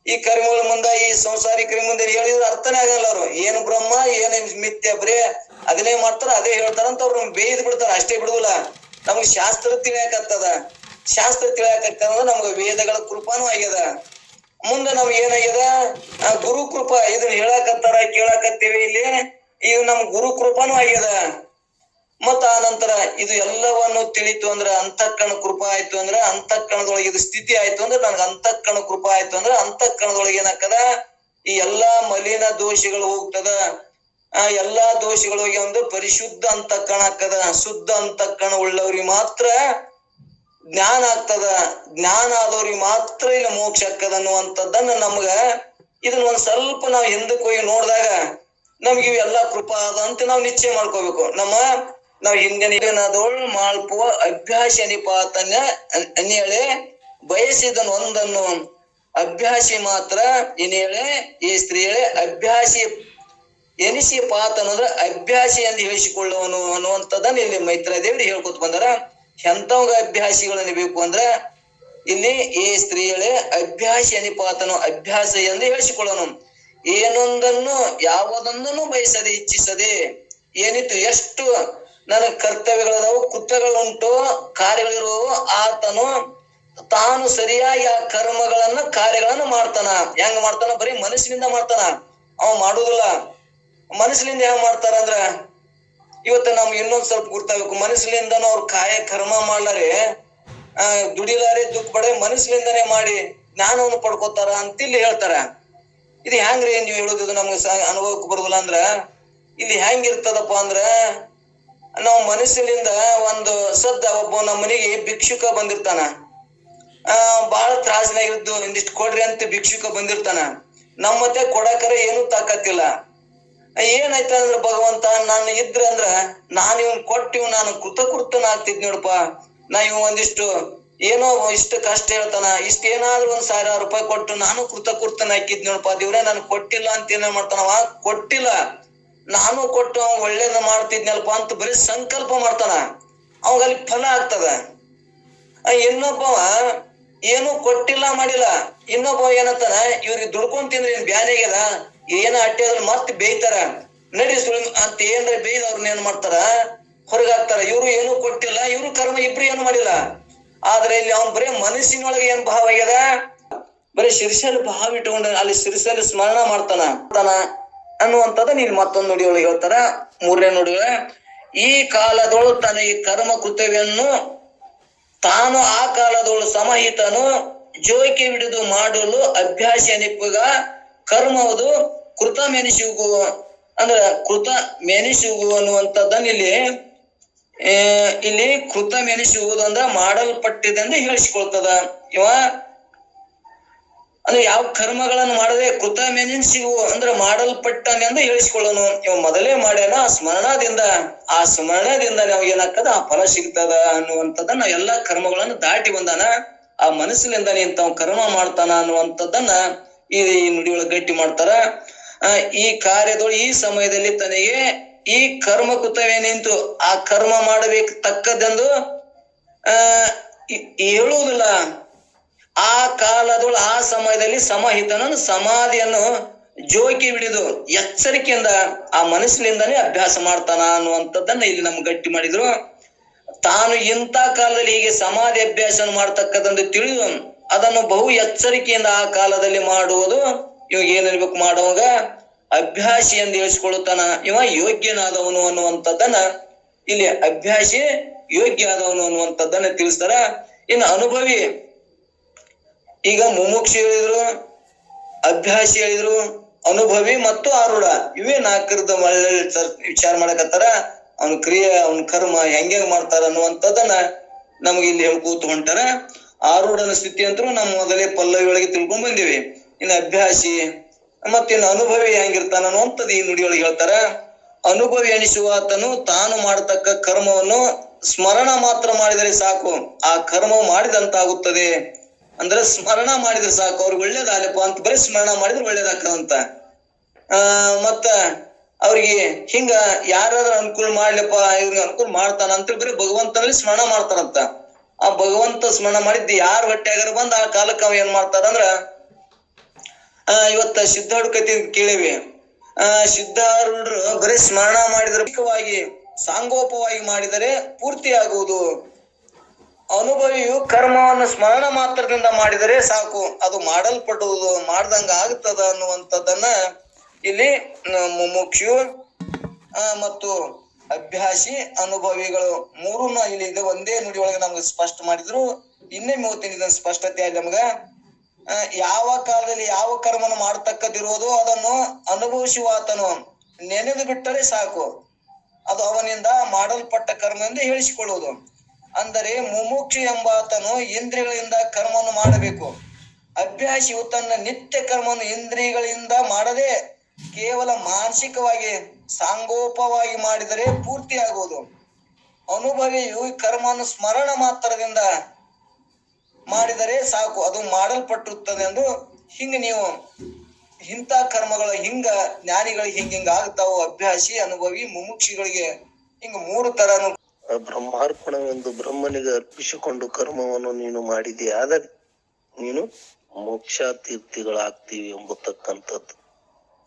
ಈ ಕರಿಮೂಲ ಮುಂದ, ಈ ಸಂಸಾರಿಕರ ಮುಂದೆ ಹೇಳಿದ್ರ ಅರ್ಥನೇ ಆಗಲ್ಲ. ಅವ್ರು ಏನು ಬ್ರಹ್ಮ ಏನು ಮಿಥ್ಯ, ಬರೇ ಅದನ್ನೇ ಮಾಡ್ತಾರ, ಅದೇ ಹೇಳ್ತಾರಂತ ಅವ್ರು ಬೇಯ್ದು ಬಿಡ್ತಾರ, ಅಷ್ಟೇ ಬಿಡುದಿಲ್ಲ. ನಮ್ಗೆ ಶಾಸ್ತ್ರ ತಿಳಿಯಾಕತ್ತದ. ಶಾಸ್ತ್ರ ತಿಳಿಯಾಕತ್ತದ ನಮ್ಗ ವೇದಗಳ ಕೃಪಾನು ಆಗ್ಯದ. ಮುಂದೆ ನಾವ್ ಏನಾಗ್ಯದ? ಗುರು ಕೃಪಾ. ಇದನ್ನ ಹೇಳಕತ್ತಾರ, ಕೇಳಕತ್ತೇವಿ ಇಲ್ಲಿ. ಈಗ ನಮ್ ಗುರು ಕೃಪಾನು ಆಗ್ಯದ. ಮತ್ತ ಆ ನಂತರ ಇದು ಎಲ್ಲವನ್ನು ತಿಳಿತು ಅಂದ್ರ ಅಂತಃಕರಣ ಕೃಪಾ ಆಯ್ತು ಅಂದ್ರ, ಅಂತಃಕರಣದೊಳಗೆ ಇದು ಸ್ಥಿತಿ ಆಯ್ತು ಅಂದ್ರೆ ನನ್ಗ ಅಂತಃಕರಣ ಕೃಪಾ ಆಯ್ತು ಅಂದ್ರ ಅಂತಃಕರಣದೊಳಗೆ ಏನಾಕದ? ಈ ಎಲ್ಲಾ ಮಲಿನ ದೋಷಗಳು ಹೋಗ್ತದ. ಎಲ್ಲಾ ದೋಷಗಳು ಹೋಗಿ ಒಂದು ಪರಿಶುದ್ಧ ಅಂತಃಕರಣ ಆಕ್ಕದ. ಶುದ್ಧ ಅಂತಃಕರಣ ಉಳ್ಳವ್ರಿಗೆ ಮಾತ್ರ ಜ್ಞಾನ ಆಗ್ತದ. ಜ್ಞಾನ ಆದವ್ರಿಗೆ ಮಾತ್ರ ಇಲ್ಲಿ ಮೋಕ್ಷ ಆಕ್ಕದ ಅನ್ನುವಂಥದ್ದನ್ನ ನಮ್ಗ ಇದನ್ನ ಒಂದ್ ಸ್ವಲ್ಪ ನಾವ್ ಹಿಂದಕ್ಕೆ ಹೋಗಿ ನೋಡಿದಾಗ ನಮ್ಗೆ ಇವೆಲ್ಲಾ ಕೃಪಾ ಅದ ಅಂತ ನಾವ್ ನಿಶ್ಚಯ ಮಾಡ್ಕೋಬೇಕು. ನಾವ್ ಹಿಂದಿನದೋಳ್ ಮಾಳ್ಪುವ ಅಭ್ಯಾಸ ಅನಿಪಾತನ ಅನ್ಯಳೆ ಬಯಸಿದನ್ ಒಂದನ್ನು ಅಭ್ಯಾಸಿ ಮಾತ್ರ ಏನೇಳೆ ಈ ಸ್ತ್ರೀಯಳೆ ಅಭ್ಯಾಸಿ ಎನಿಸಿ ಪಾತನ ಅಂದ್ರ ಅಭ್ಯಾಸಿ ಎಂದು ಹೇಳಿಸಿಕೊಳ್ಳುವನು ಅನ್ನುವಂಥದ್ದನ್ನ ಇಲ್ಲಿ ಮೈತ್ರಾದೇವಿ ಹೇಳ್ಕೊತ ಬಂದಾರ. ಎಂತವಾಗ ಅಭ್ಯಾಸಿಗಳನ್ನ ಬೇಕು ಅಂದ್ರ ಇಲ್ಲಿ ಈ ಸ್ತ್ರೀಯಳೆ ಅಭ್ಯಾಸಿ ಅನಿಪಾತನು, ಅಭ್ಯಾಸ ಎಂದು ಹೇಳಿಸಿಕೊಳ್ಳೋನು. ಏನೊಂದನ್ನು ಯಾವುದೊಂದನ್ನು ಬಯಸದೆ ಇಚ್ಛಿಸದೆ, ಏನಿತ್ತು ಎಷ್ಟು ನನಗೆ ಕರ್ತವ್ಯಗಳದಾವು, ಕೃತ್ಯಗಳುಂಟು, ಕಾರ್ಯಗಳಿರುವವು, ಆತನು ತಾನು ಸರಿಯಾಗಿ ಆ ಕಾರ್ಯಗಳನ್ನ ಮಾಡ್ತಾನ. ಹೆಂಗ ಮಾಡ್ತಾನ? ಬರೀ ಮನಸ್ಸಿನಿಂದ ಮಾಡ್ತಾನ, ಅವ ಮಾಡುದಿಲ್ಲ. ಮನಸ್ಸಿನಿಂದ ಹೆಂಗ್ ಮಾಡ್ತಾರ ಅಂದ್ರ ಇವತ್ತ ನಮ್ಗೆ ಇನ್ನೊಂದ್ ಸ್ವಲ್ಪ ಗುರ್ತಾಗಬೇಕು. ಮನಸ್ಸಿನಿಂದನೂ ಅವ್ರ ಕರ್ಮ ಮಾಡ್ಲಾರೆ, ದುಡಿಲಾರೆ, ದುಃಖ ಪಡೆ ಮನಸ್ಸಿನಿಂದನೇ ಮಾಡಿ ಜ್ಞಾನವನ್ನು ಪಡ್ಕೋತಾರ ಅಂತ ಇಲ್ಲಿ ಹೇಳ್ತಾರ. ಇದು ಹೆಂಗ್ರಿ ನೀವು ಹೇಳುದು? ಇದು ನಮ್ಗೆ ಅನುಭವಕ್ಕೆ ಬರುದಿಲ್ಲ ಅಂದ್ರ ಇಲ್ಲಿ ಹೆಂಗಿರ್ತದಪ್ಪ ಅಂದ್ರ, ನಾವು ಮನಸ್ಸಿನಿಂದ ಒಂದು ಸದ್ದ ಒಬ್ಬ ನಮ್ಮ ಮನೆಗೆ ಭಿಕ್ಷುಕ ಬಂದಿರ್ತಾನ, ಬಹಳ ತ್ರಾಸನಾಗಿದ್ದು ಒಂದಿಷ್ಟು ಕೊಡ್ರಿ ಅಂತ ಭಿಕ್ಷುಕ ಬಂದಿರ್ತಾನ. ನಮ್ಮತ್ತೆ ಕೊಡಕರ ಏನು ತಾಕತ್ತಿಲ್ಲ. ಏನಾಯ್ತ ಅಂದ್ರ ಭಗವಂತ ನಾನು ಇದ್ರ ಅಂದ್ರ ನಾನು ಇವನ್ ಕೊಟ್ಟಿವ್ ನಾನು ಕೃತಕೃತನ ಆಗ್ತಿದ್ ನೋಡಪ್ಪ. ನಾ ಇವ್ ಒಂದಿಷ್ಟು ಏನೋ ಇಷ್ಟು ಕಷ್ಟ ಹೇಳ್ತಾನ, ಇಷ್ಟ ಏನಾದ್ರೂ 1,000 ರೂಪಾಯಿ ಕೊಟ್ಟು ನಾನು ಕೃತಕೃತನ ಹಾಕಿದ್ ನೋಡಪ್ಪ. ದೇವ್ರೆ ನಾನು ಕೊಟ್ಟಿಲ್ಲ ಅಂತ ಏನ ಮಾಡ್ತಾನವ, ಕೊಟ್ಟಿಲ್ಲ ನಾನು ಕೊಟ್ಟು ಅವ್ ಒಳ್ಳೇದ ಮಾಡ್ತಿದ್ನಲ್ಪ ಅಂತ ಬರೀ ಸಂಕಲ್ಪ ಮಾಡ್ತಾನ. ಅವಾಗಲ್ಲಿ ಫಲ ಆಗ್ತದ. ಇನ್ನೊಬ್ಬವ ಏನು ಕೊಟ್ಟಿಲ್ಲ ಮಾಡಿಲ್ಲ, ಇನ್ನೊಬ್ಬ ಏನಂತಾನ ಇವ್ರಿಗೆ ದುಡ್ಕೊಂಡ್ ತಿಂದ್ರೆ ಏನ್ ಬ್ಯಾನೆಗ್ಯದ, ಏನ ಅಟ್ಟೆ ಅದ್ರ ಮತ್ತೆ ಬೇಯ್ತಾರ, ನಡಿ ಸುಳಿ ಅಂತ ಏನ್ರ ಬೇಯ್ದ ಅವ್ರನ್ನ ಏನ್ ಮಾಡ್ತಾರ, ಹೊರಗಾಗ್ತಾರ. ಇವ್ರು ಏನು ಕೊಟ್ಟಿಲ್ಲ, ಇವ್ರು ಕರ್ಮ ಇಬ್ರು ಏನು ಮಾಡಿಲ್ಲ. ಆದ್ರೆ ಇಲ್ಲಿ ಅವ್ನ್ ಬರೀ ಮನಸ್ಸಿನೊಳಗೆ ಏನ್ ಭಾವ ಆಗ್ಯದ, ಬರೀ ಶಿರ್ಷಲ್ ಭಾವ ಇಟ್ಕೊಂಡ ಅಲ್ಲಿ ಶಿರ್ಷಲ್ ಸ್ಮರಣ ಮಾಡ್ತಾನ ಅನ್ನುವಂಥದ್ದು ನೀನ್ ಮತ್ತೊಂದು ನುಡಿಯೊಳಗೆ ಹೇಳ್ತಾರ. 3ನೇ ನುಡಿಯೊಳಗೆ, ಈ ಕಾಲದೊಳು ತನಗೆ ಕರ್ಮ ಕೃತ್ಯವನ್ನು ತಾನು ಆ ಕಾಲದೊಳು ಸಮಹಿತನು ಜೋಕೆ ಹಿಡಿದು ಮಾಡಲು ಅಭ್ಯಾಸ ನೆಪ್ಪಗ ಕರ್ಮವುದು ಕೃತ ಮೆನಿಸುಗು ಅಂದ್ರ ಕೃತ ಮೆನಿಸುಗು ಅನ್ನುವಂಥದ್ದನ್ನ ಇಲ್ಲಿ ಕೃತ ಮೆನಿಸುವುದು ಅಂದ್ರ ಮಾಡಲ್ಪಟ್ಟಿದಂದು ಹೇಳಿಸಿಕೊಳ್ತದ. ಇವ ಅಂದ್ರೆ ಯಾವ ಕರ್ಮಗಳನ್ನು ಮಾಡದೆ ಕೃತ ಮೆನಿಸುವು ಅಂದ್ರ ಮಾಡಲ್ಪಟ್ಟನೆಂದು ಹೇಳಿಸಿಕೊಳ್ಳೋನು. ಇವ ಮೊದಲೇ ಮಾಡ್ಯಾನ, ಆ ಸ್ಮರಣದಿಂದ ನಾವು ಏನಾಗ್ತದ ಆ ಫಲ ಸಿಗ್ತದ ಅನ್ನುವಂಥದ್ದನ್ನ ಎಲ್ಲಾ ಕರ್ಮಗಳನ್ನು ದಾಟಿ ಬಂದಾನ. ಆ ಮನಸ್ಸಿನಿಂದ ನಿಂತಾವ್ ಕರ್ಮ ಮಾಡ್ತಾನ ಅನ್ನುವಂಥದ್ದನ್ನ ಈ ನುಡಿಯೊಳಗೆ ಗಟ್ಟಿ ಮಾಡ್ತಾರ. ಈ ಕಾರ್ಯದೊಳು ಈ ಸಮಯದಲ್ಲಿ ತನಗೆ ಈ ಕರ್ಮ ಕೃತವೇನೆಂತು ಆ ಕರ್ಮ ಮಾಡಬೇಕು ತಕ್ಕದೆಂದು ಹೇಳುವುದಿಲ್ಲ. ಆ ಕಾಲದೊಳು ಆ ಸಮಯದಲ್ಲಿ ಸಮಹಿತನನ್ನು ಸಮಾಧಿಯನ್ನು ಜೋಕಿ ಹಿಡಿದು ಎಚ್ಚರಿಕೆಯಿಂದ ಆ ಮನಸ್ಸಿನಿಂದಾನೇ ಅಭ್ಯಾಸ ಮಾಡ್ತಾನ ಅನ್ನುವಂಥದ್ದನ್ನ ಇಲ್ಲಿ ನಮ್ಗೆ ಗಟ್ಟಿ ಮಾಡಿದ್ರು. ತಾನು ಇಂಥ ಕಾಲದಲ್ಲಿ ಹೀಗೆ ಸಮಾಧಿ ಅಭ್ಯಾಸ ಮಾಡ್ತಕ್ಕದಂದು ತಿಳಿದು ಅದನ್ನು ಬಹು ಎಚ್ಚರಿಕೆಯಿಂದ ಆ ಕಾಲದಲ್ಲಿ ಮಾಡುವುದು ಇವಾಗ ಏನಿರ್ಬೇಕು ಮಾಡುವಾಗ ಅಭ್ಯಾಸಿ ಎಂದು ಹೇಳಿಸಿಕೊಳ್ಳುತ್ತಾನ. ಇವ ಯೋಗ್ಯನಾದವನು ಅನ್ನುವಂಥದ್ದನ್ನ ಇಲ್ಲಿ ಅಭ್ಯಾಸಿ ಯೋಗ್ಯ ಆದವನು ಅನ್ನುವಂಥದ್ದನ್ನ ತಿಳಿಸ್ತಾರ. ಇನ್ನು ಅನುಭವಿ, ಈಗ ಮುಮುಕ್ಷು ಹೇಳಿದ್ರು, ಅಭ್ಯಾಸಿ ಹೇಳಿದ್ರು, ಅನುಭವಿ ಮತ್ತು ಆರೂಢ, ಇವೇ 4ರದ ಒಳ್ಳೆ ವಿಚಾರ ಮಾಡಕತ್ತಾರ. ಅವನ ಕ್ರಿಯೆ ಅವನ ಕರ್ಮ ಹೆಂಗೆ ಮಾಡ್ತಾರ ಅನ್ನುವಂಥದ್ದನ್ನ ನಮ್ಗೆ ಇಲ್ಲಿ ಹೇಳ್ಕೂತ ಹೊಂಟಾರ. ಆರೂಢನ ಸ್ಥಿತಿ ಅಂತೂ ನಮ್ಮ ಮೊದಲೇ ಪಲ್ಲವಿ ಒಳಗೆ ತಿಳ್ಕೊಂಡ್ ಬಂದಿವಿ. ಇನ್ನು ಅಭ್ಯಾಸಿ ಮತ್ತಿನ್ನು ಅನುಭವಿ ಹೆಂಗಿರ್ತಾನ ಅನ್ನುವಂಥದ್ದು ಈ ನುಡಿಯೊಳಗೆ ಹೇಳ್ತಾರ. ಅನುಭವಿ ಎನಿಸುವಾತನು ತಾನು ಮಾಡತಕ್ಕ ಕರ್ಮವನ್ನು ಸ್ಮರಣ ಮಾತ್ರ ಮಾಡಿದರೆ ಸಾಕು, ಆ ಕರ್ಮವು ಮಾಡಿದಂತಾಗುತ್ತದೆ. ಅಂದ್ರೆ ಸ್ಮರಣ ಮಾಡಿದ್ರೆ ಸಾಕು, ಅವ್ರಿಗೆ ಒಳ್ಳೇದಾಗಲಪ್ಪ ಅಂತ ಬರೀ ಸ್ಮರಣ ಮಾಡಿದ್ರೆ ಒಳ್ಳೇದಾಗ್ತದಂತ. ಮತ್ತ ಅವ್ರಿಗೆ ಹಿಂಗ ಯಾರಾದ್ರೂ ಅನುಕೂಲ ಮಾಡ್ಲಪ್ಪ, ಇವ್ರಿಗೆ ಅನುಕೂಲ ಮಾಡ್ತಾನ ಅಂತೇಳಿ ಬರೀ ಭಗವಂತನಲ್ಲಿ ಸ್ಮರಣ ಮಾಡ್ತಾರಂತ. ಆ ಭಗವಂತ ಸ್ಮರಣ ಮಾಡಿದ್ದು ಯಾರ ಹೊಟ್ಟೆಗಾರ ಬಂದ್ ಆ ಕಾಲಕ್ಕೆ ಅವ್ ಏನ್ ಮಾಡ್ತಾರಂದ್ರ, ಇವತ್ತ ಸಿದ್ಧಾರೂಢ ಕಥೆ ಕೇಳಿವಿ. ಸಿದ್ಧಾರೂಢರು ಬರೀ ಸ್ಮರಣ ಮಾಡಿದ್ರೆ ಸಾಂಗೋಪವಾಗಿ ಮಾಡಿದರೆ ಪೂರ್ತಿ ಆಗುವುದು. ಅನುಭವಿಯು ಕರ್ಮವನ್ನು ಸ್ಮರಣ ಮಾತ್ರದಿಂದ ಮಾಡಿದರೆ ಸಾಕು, ಅದು ಮಾಡಲ್ಪಡುವುದು, ಮಾಡ್ದಂಗ ಆಗ್ತದ ಅನ್ನುವಂಥದ್ದನ್ನ ಇಲ್ಲಿ ಮುಮುಕ್ಷು ಮತ್ತು ಅಭ್ಯಾಸಿ ಅನುಭವಿಗಳು ಮೂರನ್ನ ಇಲ್ಲಿ ಒಂದೇ ನುಡಿ ಒಳಗೆ ನಮ್ಗೆ ಸ್ಪಷ್ಟ ಮಾಡಿದ್ರು. ಇನ್ನೇ 35 ಸ್ಪಷ್ಟತೆ ಆಯ್ತು ನಮ್ಗ. ಯಾವ ಕಾಲದಲ್ಲಿ ಯಾವ ಕರ್ಮನ ಮಾಡ್ತಕ್ಕದಿರುವುದು ಅದನ್ನು ಅನುಭವಿಸುವಾತನು ನೆನೆದು ಬಿಟ್ಟರೆ ಸಾಕು, ಅದು ಅವನಿಂದ ಮಾಡಲ್ಪಟ್ಟ ಕರ್ಮ ಎಂದು ಹೇಳಿಸಿಕೊಳ್ಳುವುದು. ಅಂದರೆ ಮುಮುಕ್ಷು ಎಂಬಾತನು ಇಂದ್ರಿಯಗಳಿಂದ ಕರ್ಮವನ್ನು ಮಾಡಬೇಕು. ಅಭ್ಯಾಸಿಯು ತನ್ನ ನಿತ್ಯ ಕರ್ಮವನ್ನು ಇಂದ್ರಿಯಗಳಿಂದ ಮಾಡದೆ ಕೇವಲ ಮಾನಸಿಕವಾಗಿ ಸಾಂಗೋಪವಾಗಿ ಮಾಡಿದರೆ ಪೂರ್ತಿ ಆಗುವುದು. ಅನುಭವಿಯು ಕರ್ಮವನ್ನು ಸ್ಮರಣ ಮಾತ್ರದಿಂದ ಮಾಡಿದರೆ ಸಾಕು, ಅದು ಮಾಡಲ್ಪಟ್ಟಿರುತ್ತದೆ ಎಂದು ಹಿಂಗ ನೀವು ಇಂಥ ಕರ್ಮಗಳ ಹಿಂಗ ಜ್ಞಾನಿಗಳಿಗೆ ಹಿಂಗ ಆಗ್ತಾವು. ಅಭ್ಯಾಸಿ, ಅನುಭವಿ, ಮುಮುಕ್ಷಿಗಳಿಗೆ ಹಿಂಗ 3 ತರನು. ಬ್ರಹ್ಮಾರ್ಪಣವೆಂದು ಬ್ರಹ್ಮನಿಗೆ ಅರ್ಪಿಸಿಕೊಂಡು ಕರ್ಮವನ್ನು ನೀನು ಮಾಡಿದೆಯಾದರೆ ನೀನು ಮೋಕ್ಷಾತೀರ್ಥಿಗಳಾಗ್ತೀವಿ ಎಂಬತಕ್ಕಂಥದ್ದು.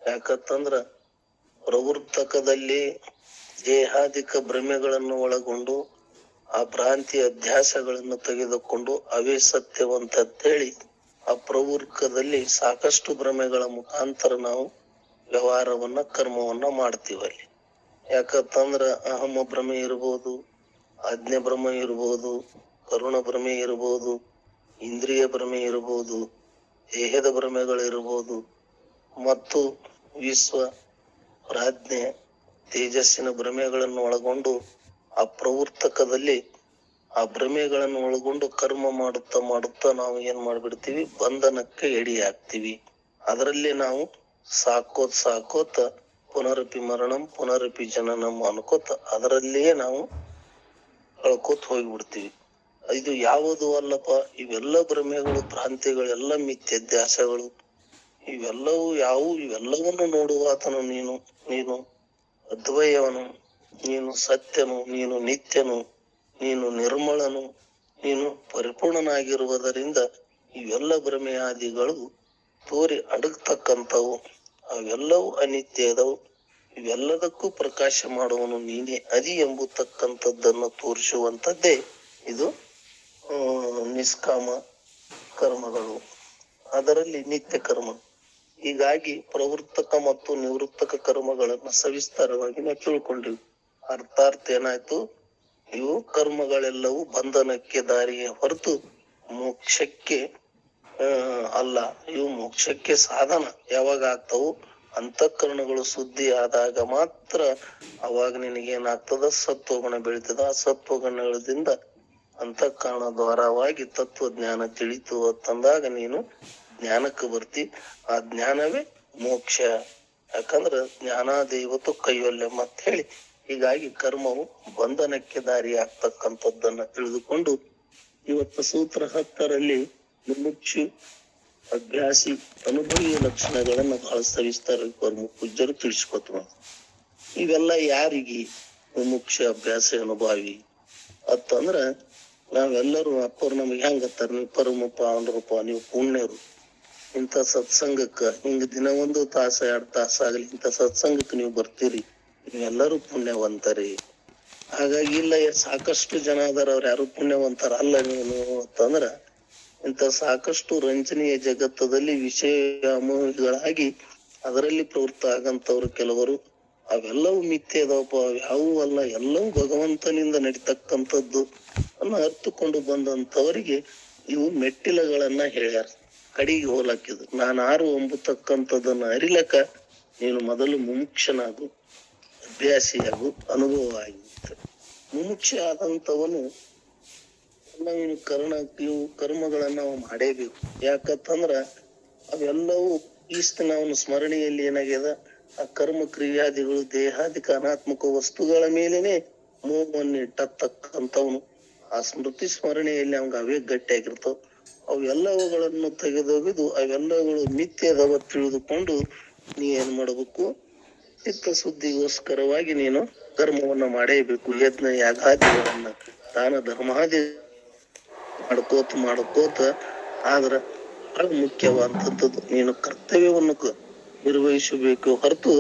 ಯಾಕಂತಂದ್ರ ಪ್ರವೃತ್ತಕದಲ್ಲಿ ದೇಹಾದಿಕ ಭ್ರಮೆಗಳನ್ನು ಒಳಗೊಂಡು ಆ ಭ್ರಾಂತಿ ಅಧ್ಯಾಸಗಳನ್ನು ತೆಗೆದುಕೊಂಡು ಅವೇ ಸತ್ಯವಂತೇಳಿ ಆ ಪ್ರವೃತ್ತದಲ್ಲಿ ಸಾಕಷ್ಟು ಭ್ರಮೆಗಳ ಮುಖಾಂತರ ನಾವು ವ್ಯವಹಾರವನ್ನ ಕರ್ಮವನ್ನ ಮಾಡ್ತೀವಲ್ಲಿ. ಯಾಕಂತಂದ್ರ ಅಹಮ ಭ್ರಮೆ ಇರ್ಬೋದು, ಆಜ್ಞೆ ಭ್ರಮೆ ಇರ್ಬೋದು, ಕರುಣ ಭ್ರಮೆ ಇರ್ಬೋದು, ಇಂದ್ರಿಯ ಭ್ರಮೆ ಇರ್ಬೋದು, ದೇಹದ ಭ್ರಮೆಗಳಿರ್ಬೋದು, ಮತ್ತು ವಿಶ್ವ ಪ್ರಾಜ್ಞೆ ತೇಜಸ್ಸಿನ ಭ್ರಮೆಗಳನ್ನು ಒಳಗೊಂಡು ಆ ಪ್ರವರ್ತಕದಲ್ಲಿ ಆ ಭ್ರಮೆಗಳನ್ನು ಒಳಗೊಂಡು ಕರ್ಮ ಮಾಡುತ್ತಾ ಮಾಡುತ್ತಾ ನಾವು ಏನ್ ಮಾಡ್ಬಿಡ್ತೀವಿ, ಬಂಧನಕ್ಕೆ ಎಡಿ ಹಾಕ್ತಿವಿ. ಅದರಲ್ಲಿ ನಾವು ಸಾಕೋತ್ ಪುನರಪಿ ಮರಣಂ ಪುನರಪಿ ಜನನಂ ಅನ್ಕೋತ ಅದರಲ್ಲಿಯೇ ನಾವು ಕಳ್ಕೋತ್ ಹೋಗ್ಬಿಡ್ತೀವಿ. ಇದು ಯಾವುದು ಅಲ್ಲಪ್ಪ, ಇವೆಲ್ಲ ಭ್ರಮೆಗಳು, ಭ್ರಾಂತಿಗಳೆಲ್ಲ ಮಿಥ್ಯಾಧ್ಯಾಸಗಳು. ಇವೆಲ್ಲವನ್ನು ನೋಡುವಾತನು ನೀನು ಅದ್ವಯವನು, ನೀನು ಸತ್ಯನು, ನೀನು ನಿತ್ಯನು, ನೀನು ನಿರ್ಮಳನು, ನೀನು ಪರಿಪೂರ್ಣನಾಗಿರುವುದರಿಂದ ಇವೆಲ್ಲ ಭ್ರಮೆಯಾದಿಗಳು ತೋರಿ ಅಡಗ್ತಕ್ಕಂಥವು, ಅವೆಲ್ಲವೂ ಅನಿತ್ಯದವು. ಇವೆಲ್ಲದಕ್ಕೂ ಪ್ರಕಾಶ ಮಾಡುವನು ನೀನೇ ಅದಿ ಎಂಬತಕ್ಕಂಥದ್ದನ್ನು ತೋರಿಸುವಂಥದ್ದೇ ಇದು ನಿಷ್ಕಾಮ ಕರ್ಮಗಳು, ಅದರಲ್ಲಿ ನಿತ್ಯ ಕರ್ಮ. ಹೀಗಾಗಿ ಪ್ರವರ್ತಕ ಮತ್ತು ನಿವೃತ್ತಕ ಕರ್ಮಗಳನ್ನ ಸವಿಸ್ತಾರವಾಗಿ ನಾವು ತಿಳ್ಕೊಂಡಿವಿ. ಅರ್ಥಾತ್ ಏನಾಯ್ತು, ಇವು ಕರ್ಮಗಳೆಲ್ಲವೂ ಬಂಧನಕ್ಕೆ ದಾರಿಯೇ ಹೊರತು ಮೋಕ್ಷಕ್ಕೆ ಅಲ್ಲ. ಇವು ಮೋಕ್ಷಕ್ಕೆ ಸಾಧನ. ಯಾವಾಗ ಆಗ್ತಾವು, ಅಂತಃಕರಣಗಳು ಶುದ್ಧಿ ಆದಾಗ ಮಾತ್ರ ಅವಾಗ ನಿನಗೇನಾಗ್ತದ, ಸತ್ವಗುಣ ಬೆಳಿತದ. ಆ ಸತ್ವಗುಣದಿಂದ ಅಂತಃಕರಣ ದ್ವಾರವಾಗಿ ತತ್ವಜ್ಞಾನ ತಿಳಿತು ಅಂತಂದಾಗ ನೀನು ಜ್ಞಾನಕ್ಕೆ ಬರ್ತಿ. ಆ ಜ್ಞಾನವೇ ಮೋಕ್ಷ. ಯಾಕಂದ್ರ ಜ್ಞಾನಾದೇವತು ಕೈವಲ್ಯ ಅಂತ ಹೇಳಿ. ಹೀಗಾಗಿ ಕರ್ಮವು ಬಂಧನಕ್ಕೆ ದಾರಿ ಆಗ್ತಕ್ಕಂಥದ್ದನ್ನ ತಿಳಿದುಕೊಂಡು ಇವತ್ತು ಸೂತ್ರ 10ರಲ್ಲಿ ಮುಮುಕ್ಷು, ಅಭ್ಯಾಸಿ, ಅನುಭವಿಯ ಲಕ್ಷಣಗಳನ್ನ ಬಹಳ ಸವಿಸ್ತಾರವಾಗಿ ಪರಮ ಪೂಜ್ಯರು ತಿಳಿಸ್ಕೊತ. ಇವೆಲ್ಲ ಯಾರಿಗೆ ಮುಮುಕ್ಷ, ಅಭ್ಯಾಸಿ, ಅನುಭವಿ ಅಂತಂದ್ರ ನಾವೆಲ್ಲರೂ ಅಪ್ಪರು ನಮಗೆ ಹೆಂಗತ್ತಾರ, ನೀವು ಪರಮ ಪಾವನರೂಪ, ನೀವು ಪುಣ್ಯರು, ಇಂಥ ಸತ್ಸಂಗಕ್ಕ ಹಿಂಗ ದಿನ 1 ತಾಸ 2 ತಾಸ ಆಗ್ಲಿ ಇಂಥ ಸತ್ಸಂಗಕ್ಕೆ ನೀವು ಬರ್ತೀರಿ, ನೀವೆಲ್ಲರೂ ಪುಣ್ಯವಂತರಿ. ಹಾಗಾಗಿ ಇಲ್ಲ ಸಾಕಷ್ಟು ಜನ ಅದಾರ, ಅವ್ರು ಯಾರು ಪುಣ್ಯವಂತರ ಅಲ್ಲ ನೀನು ಅಂತಂದ್ರ, ಇಂಥ ಸಾಕಷ್ಟು ರಂಜನೀಯ ಜಗತ್ತದಲ್ಲಿ ವಿಷಯ ಅಮೋಹಿಗಳಾಗಿ ಅದರಲ್ಲಿ ಪ್ರವೃತ್ತ ಆಗಂತವ್ರು ಕೆಲವರು. ಅವೆಲ್ಲವೂ ಮಿಥ್ಯೆ ಅದಾವಪ್ಪ, ಯಾವೂ ಅಲ್ಲ, ಎಲ್ಲವೂ ಭಗವಂತನಿಂದ ನಡೀತಕ್ಕಂಥದ್ದು ಅನ್ನ ಅರ್ಥಕೊಂಡು ಬಂದಂತವರಿಗೆ ಇವು ಮೆಟ್ಟಿಲುಗಳನ್ನ ಹೇಳ್ಯಾರ. ಕಡಿಗೆ ಹೋಲಕ್ಕಿದ್ರು ನಾನು ಆರು ಎಂಬತಕ್ಕಂಥದ್ದನ್ನ ಅರಿಲಕ ನೀನು ಮೊದಲು ಮುಮುಕ್ಷನಾಗು, ಅಭ್ಯಾಸಿಯಾಗು, ಅನುಭವ ಆಗಿರುತ್ತೆ. ಮುಮುಕ್ಷ ಆದಂತವನು ನಾವಿನ್ನು ಇವು ಕರ್ಮಗಳನ್ನ ನಾವು ಮಾಡೇಬೇಕು. ಯಾಕಂತಂದ್ರ ಅವೆಲ್ಲವೂ ಈಸ್ತಿನ ಅವನು ಸ್ಮರಣೆಯಲ್ಲಿ ಏನಾಗ್ಯದ, ಆ ಕರ್ಮ ಕ್ರಿಯಾದಿಗಳು ದೇಹಾದಿಕ ಅನಾತ್ಮಕ ವಸ್ತುಗಳ ಮೇಲೇನೆ ಮೋಹವನ್ನು ಇಟ್ಟತಕ್ಕಂಥವನು. ಆ ಸ್ಮೃತಿ ಸ್ಮರಣೆಯಲ್ಲಿ ಅವಂಗ ಅವೇ ಗಟ್ಟಿಯಾಗಿರ್ತಾವ. ಅವೆಲ್ಲವುಗಳನ್ನು ತೆಗೆದೊಗೆದು ಅವೆಲ್ಲವುಗಳು ಮಿಥ್ಯದವ ತಿಳಿದುಕೊಂಡು ನೀ ಏನ್ ಮಾಡಬೇಕು, ಚಿತ್ತ ಶುದ್ಧಿಗೋಸ್ಕರವಾಗಿ ನೀನು ಕರ್ಮವನ್ನ ಮಾಡೇಬೇಕು. ಯಜ್ಞ ಯಾಗಾದಿಗಳನ್ನ ದಾನ ಧರ್ಮಾದಿ ಮಾಡ್ಕೋತ ಆದ್ರ ಬಹಳ ಮುಖ್ಯವಾದಂಥದ್ದು ನೀನು ಕರ್ತವ್ಯವನ್ನು ನಿರ್ವಹಿಸಬೇಕು ಹೊರತು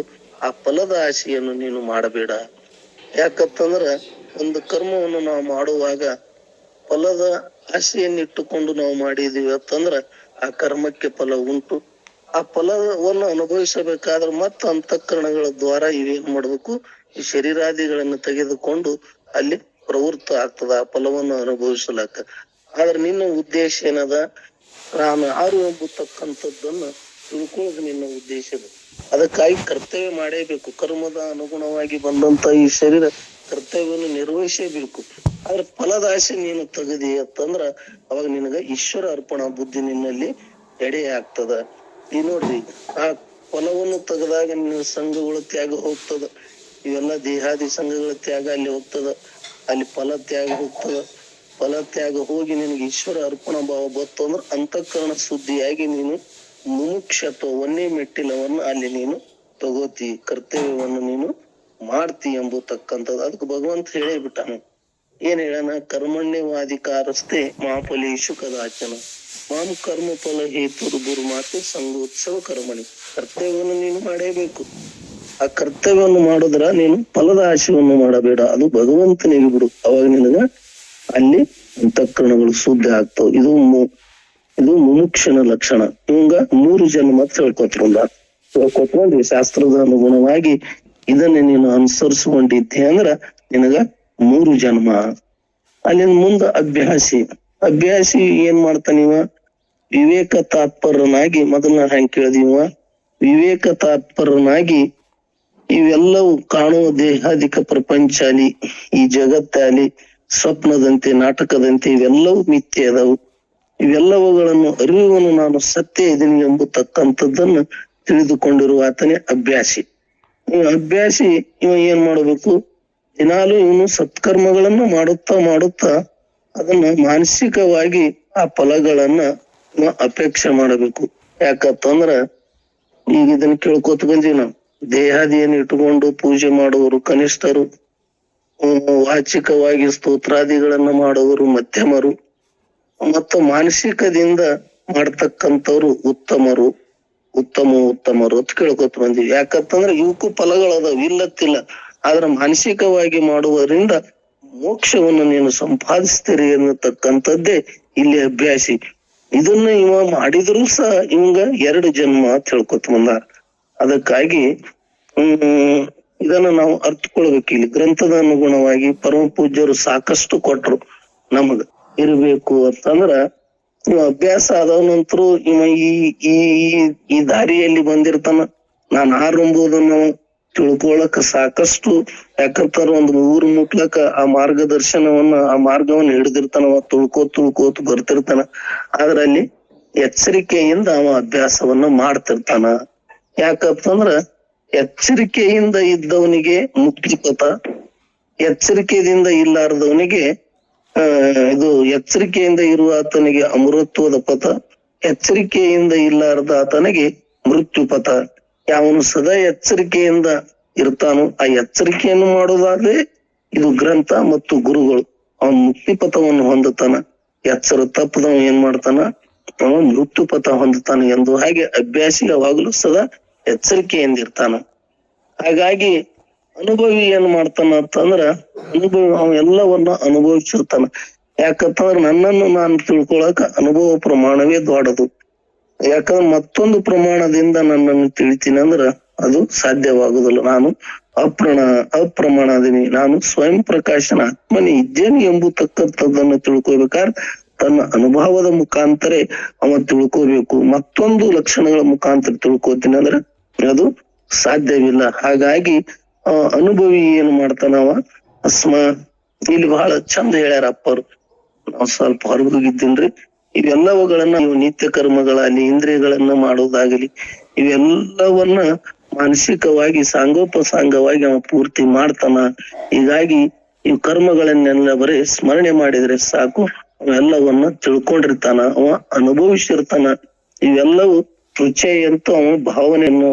ಆ ಫಲದ ಆಸೆಯನ್ನು ನೀನು ಮಾಡಬೇಡ. ಯಾಕಂತಂದ್ರ ಒಂದು ಕರ್ಮವನ್ನು ನಾವು ಮಾಡುವಾಗ ಫಲದ ಆಸೆಯನ್ನಿಟ್ಟುಕೊಂಡು ನಾವು ಮಾಡಿದೀವಿ ಅಂತಂದ್ರ ಆ ಕರ್ಮಕ್ಕೆ ಫಲ ಉಂಟು. ಆ ಫಲವನ್ನು ಅನುಭವಿಸಬೇಕಾದ್ರೆ ಮತ್ತ ಅಂತಃಕರಣಗಳ ದ್ವಾರ ಇವೇನ್ ಮಾಡ್ಬೇಕು, ಈ ಶರೀರಾದಿಗಳನ್ನು ತೆಗೆದುಕೊಂಡು ಅಲ್ಲಿ ಪ್ರವೃತ್ತ ಆಗ್ತದ ಆ ಫಲವನ್ನು ಅನುಭವಿಸಲಕ್ಕ. ಆದ್ರೆ ನಿನ್ನ ಉದ್ದೇಶ ಏನದ, ನಾನು ಯಾರು ಎಂಬತಕ್ಕಂಥದ್ದನ್ನ ತಿಳ್ಕೊಳ್ಳೋದು ನಿನ್ನ ಉದ್ದೇಶದ. ಅದಕ್ಕಾಗಿ ಕರ್ತವ್ಯ ಮಾಡೇಬೇಕು. ಕರ್ಮದ ಅನುಗುಣವಾಗಿ ಬಂದಂತ ಈ ಶರೀರ ಕರ್ತವ್ಯವನ್ನು ನಿರ್ವಹಿಸಬೇಕು. ಆದ್ರೆ ಫಲದ ಆಸೆ ನೀನು ತೆಗದಿ ಅಂತಂದ್ರ ಅವಾಗ ನಿನಗ ಈಶ್ವರ ಅರ್ಪಣಾ ಬುದ್ಧಿ ನಿನ್ನಲ್ಲಿ ಎಡೆ ಆಗ್ತದ. ಈ ನೋಡ್ರಿ, ಆ ಫಲವನ್ನು ತೆಗೆದಾಗ ನಿನ್ನ ಸಂಘಗಳ ತ್ಯಾಗ ಹೋಗ್ತದ. ಇವೆಲ್ಲ ದೇಹಾದಿ ಸಂಘಗಳ ತ್ಯಾಗ ಅಲ್ಲಿ ಹೋಗ್ತದ, ಅಲ್ಲಿ ಫಲ ತ್ಯಾಗ ಹೋಗ್ತದ. ಫಲ ತ್ಯಾಗ ಹೋಗಿ ನಿನಗೆ ಈಶ್ವರ ಅರ್ಪಣಾ ಭಾವ ಬತ್ತು ಅಂದ್ರ ಅಂತಃಕರಣ ಶುದ್ಧಿಯಾಗಿ ನೀನು ಮುಮುಕ್ಷತ್ವ ಒಂದೇ ಮೆಟ್ಟಿಲವನ್ನು ಅಲ್ಲಿ ನೀನು ತಗೋತಿ, ಕರ್ತವ್ಯವನ್ನು ನೀನು ಮಾಡ್ತಿ ಎಂಬತಕ್ಕಂಥದ್ದು. ಅದಕ್ಕೆ ಭಗವಂತ ಹೇಳೇ ಬಿಟ್ಟಾನ. ಏನ್ ಹೇಳನ, ಕರ್ಮಣ್ಯವಾಧಿಕಾರಸ್ಥೆ ಮಾಫಲೇಶು ಕದಾಚನ ಮಾಂ ಕರ್ಮ ಫಲ ಹೇತು ಗುರುಮಾತೆ ಸಂಗೋತ್ಸವ ಕರ್ಮಣಿ. ಕರ್ತವ್ಯವನ್ನು ನೀನು ಮಾಡೇಬೇಕು. ಆ ಕರ್ತವ್ಯವನ್ನು ಮಾಡುದ್ರ ನೀನು ಫಲದ ಆಶೆಯನ್ನು ಮಾಡಬೇಡ, ಅದು ಭಗವಂತನಿಗೆ ಬಿಡು. ಅವಾಗ ನಿನಗ ಅಲ್ಲಿ ಅಂತಃಕರಣಗಳು ಶುದ್ಧ ಆಗ್ತಾವ. ಇದು ಮುಮುಕ್ಷನ ಲಕ್ಷಣ. ಇವಂಗ 3 ಜನ್ಮ ತಿಳ್ಕೊತ್ಕೊಂಡ್ರಿ. ಶಾಸ್ತ್ರದ ಅನುಗುಣವಾಗಿ ಇದನ್ನ ನೀನು ಅನುಸರಿಸಿಕೊಂಡಿದ್ದೆ ಅಂದ್ರ ನಿನಗ 3 ಜನ್ಮ. ಅಲ್ಲಿಂದ ಮುಂದ ಅಭ್ಯಾಸಿ ಏನ್ ಮಾಡ್ತಾನಿವ, ವಿವೇಕ ತಾತ್ಪರನಾಗಿ ಮೊದಲ ಹೆಂಗ್ ಕೇಳ್ದಿವ, ವಿವೇಕ ತಾತ್ಪರನಾಗಿ ಇವೆಲ್ಲವೂ ಕಾಣುವ ದೇಹಾದಿಕ ಪ್ರಪಂಚ ಅಲ್ಲಿ, ಈ ಜಗತ್ತಾಲಿ ಸ್ವಪ್ನದಂತೆ ನಾಟಕದಂತೆ ಇವೆಲ್ಲವೂ ಮಿಥ್ಯೆ ಅದಾವು. ಇವೆಲ್ಲವುಗಳನ್ನು ಅರಿಯುವನು ನಾನು ಸತ್ಯ ಇದೀನಿ ಎಂಬತಕ್ಕಂಥದ್ದನ್ನು ತಿಳಿದುಕೊಂಡಿರುವ ಆತನೇ ಅಭ್ಯಾಸಿ. ಅಭ್ಯಾಸಿ ಇವ ಏನ್ ಮಾಡಬೇಕು? ದಿನಾಲು ಇವನು ಸತ್ಕರ್ಮಗಳನ್ನು ಮಾಡುತ್ತಾ ಅದನ್ನ ಮಾನಸಿಕವಾಗಿ ಆ ಫಲಗಳನ್ನ ಅಪೇಕ್ಷೆ ಮಾಡಬೇಕು. ಯಾಕಂತಂದ್ರ ಈಗ ಇದನ್ನ ಕೇಳ್ಕೊತ ಬಂದೀವಿ ನಾವು. ದೇಹಾದಿಯನ್ನು ಇಟ್ಟುಕೊಂಡು ಪೂಜೆ ಮಾಡುವವರು ಕನಿಷ್ಠರು, ವಾಚಿಕವಾಗಿ ಸ್ತೋತ್ರಾದಿಗಳನ್ನ ಮಾಡುವವರು ಮಧ್ಯಮರು, ಮತ್ತು ಮಾನಸಿಕದಿಂದ ಮಾಡ್ತಕ್ಕಂಥವ್ರು ಉತ್ತಮರು ಅಂತ ಕೇಳ್ಕೊತ ಬಂದೀವಿ. ಯಾಕಂತಂದ್ರೆ ಇವಕ್ಕೂ ಫಲಗಳದಾವ, ಇಲ್ಲತ್ತಿಲ್ಲ. ಆದ್ರ ಮಾನಸಿಕವಾಗಿ ಮಾಡುವುದರಿಂದ ಮೋಕ್ಷವನ್ನು ನೀನು ಸಂಪಾದಿಸ್ತೀರಿ ಅನ್ನತಕ್ಕಂಥದ್ದೇ ಇಲ್ಲಿ ಅಭ್ಯಾಸಿ. ಇದನ್ನ ಇವ ಮಾಡಿದ್ರು ಸಹ ಇವಂಗ 2 ಜನ್ಮ ಅಂತ ಹೇಳ್ಕೊತ ಬಂದಾರ. ಅದಕ್ಕಾಗಿ ಇದನ್ನ ನಾವು ಅರ್ಥಕೊಳ್ಬೇಕು. ಇಲ್ಲಿ ಗ್ರಂಥದ ಅನುಗುಣವಾಗಿ ಪರಮ ಪೂಜ್ಯರು ಸಾಕಷ್ಟು ಕೊಟ್ರು ನಮಗ ಇರ್ಬೇಕು ಅಂತಂದ್ರ. ಇವ ಅಭ್ಯಾಸ ಆದ ನಂತರ ಇವ ಈ ದಾರಿಯಲ್ಲಿ ಬಂದಿರ್ತಾನ. ನಾನು ಆರಂಭುವುದನ್ನು ತಿಳ್ಕೊಳಕ ಸಾಕಷ್ಟು, ಯಾಕಂತಾರ ಒಂದು ಊರು ಮುಟ್ಲಕ್ಕ ಆ ಮಾರ್ಗವನ್ನ ಹಿಡಿದಿರ್ತಾನ. ತುಳ್ಕೋತ ಬರ್ತಿರ್ತಾನ. ಅದ್ರಲ್ಲಿ ಎಚ್ಚರಿಕೆಯಿಂದ ಅವ ಅಭ್ಯಾಸವನ್ನ ಮಾಡ್ತಿರ್ತಾನ. ಯಾಕಂತಂದ್ರ ಎಚ್ಚರಿಕೆಯಿಂದ ಇದ್ದವನಿಗೆ ಮುಕ್ತಿ ಪಥ, ಎಚ್ಚರಿಕೆಯಿಂದ ಇಲ್ಲಾರ್ದವನಿಗೆ ಎಚ್ಚರಿಕೆಯಿಂದ ಇರುವ ಆತನಿಗೆ ಅಮೃತ್ವದ ಪಥ, ಎಚ್ಚರಿಕೆಯಿಂದ ಇಲ್ಲಾರ್ದ ಆತನಿಗೆ ಮೃತ್ಯು ಪಥ. ಯಾವನು ಸದಾ ಎಚ್ಚರಿಕೆಯಿಂದ ಇರ್ತಾನೋ ಆ ಎಚ್ಚರಿಕೆಯನ್ನು ಮಾಡೋದಾದ್ರೆ ಇದು ಗ್ರಂಥ ಮತ್ತು ಗುರುಗಳು, ಅವನ್ ಮುಕ್ತಿ ಪಥವನ್ನು ಹೊಂದುತ್ತಾನ. ಎಚ್ಚರ ತಪ್ಪದವ ಏನ್ ಮಾಡ್ತಾನ? ಅವನು ಮೃತ್ಯು ಪಥ ಹೊಂದುತ್ತಾನೆ ಎಂದು. ಹಾಗೆ ಅಭ್ಯಾಸಿ ಯಾವಾಗಲೂ ಸದಾ ಎಚ್ಚರಿಕೆಯಿಂದ ಇರ್ತಾನ. ಹಾಗಾಗಿ ಅನುಭವಿ ಏನ್ ಮಾಡ್ತಾನ ಅಂತಂದ್ರ, ಅವ ಎಲ್ಲವನ್ನ ಅನುಭವಿಸಿರ್ತಾನ. ಯಾಕಂತಂದ್ರ ನನ್ನನ್ನು ನಾನು ತಿಳ್ಕೊಳಕ ಅನುಭವ ಪ್ರಮಾಣವೇ ದೊಡ್ಡದು. ಯಾಕಂದ್ರೆ ಮತ್ತೊಂದು ಪ್ರಮಾಣದಿಂದ ನನ್ನನ್ನು ತಿಳಿತೀನಿ ಅಂದ್ರ ಅದು ಸಾಧ್ಯವಾಗುದಿಲ್ಲ. ನಾನು ಅಪ್ರಮಾಣದೀನಿ, ನಾನು ಸ್ವಯಂ ಪ್ರಕಾಶನ ಆತ್ಮನೇ ಇದ್ದೇನೆ ಎಂಬತಕ್ಕಂಥದ್ದನ್ನು ತಿಳ್ಕೊಬೇಕಾದ್ರೆ ತನ್ನ ಅನುಭವದ ಮುಖಾಂತರ ಅವ ತಿಳ್ಕೋಬೇಕು. ಮತ್ತೊಂದು ಲಕ್ಷಣಗಳ ಮುಖಾಂತರ ತಿಳ್ಕೊತೀನಿ ಅಂದ್ರೆ ಅದು ಸಾಧ್ಯವಿಲ್ಲ. ಹಾಗಾಗಿ ಅನುಭವಿ ಏನ್ ಮಾಡ್ತಾನವ ಇಲ್ಲಿ ಬಹಳ ಚಂದ ಹೇಳ್ಯಾರ ಅಪ್ಪರು. ನಾವ್ ಸ್ವಲ್ಪ ಹೊರಗೋಗಿದ್ದೀನ್ರಿ. ಇವೆಲ್ಲವುಗಳನ್ನ ನೀವು ನಿತ್ಯ ಕರ್ಮಗಳಲ್ಲಿ ಇಂದ್ರಿಯಗಳನ್ನ ಮಾಡೋದಾಗಲಿ ಇವೆಲ್ಲವನ್ನ ಮಾನಸಿಕವಾಗಿ ಸಾಂಗೋಪಸಾಂಗವಾಗಿ ಅವ ಪೂರ್ತಿ ಮಾಡ್ತಾನ. ಹೀಗಾಗಿ ಈ ಕರ್ಮಗಳನ್ನೆಲ್ಲ ಬರೀ ಸ್ಮರಣೆ ಮಾಡಿದ್ರೆ ಸಾಕು, ಅವೆಲ್ಲವನ್ನ ತಿಳ್ಕೊಂಡಿರ್ತಾನ, ಅವ ಅನುಭವಿಸಿರ್ತಾನ. ಇವೆಲ್ಲವೂ ರುಚಿ ಅಂತ ಅವ ಭಾವನೆಯನ್ನು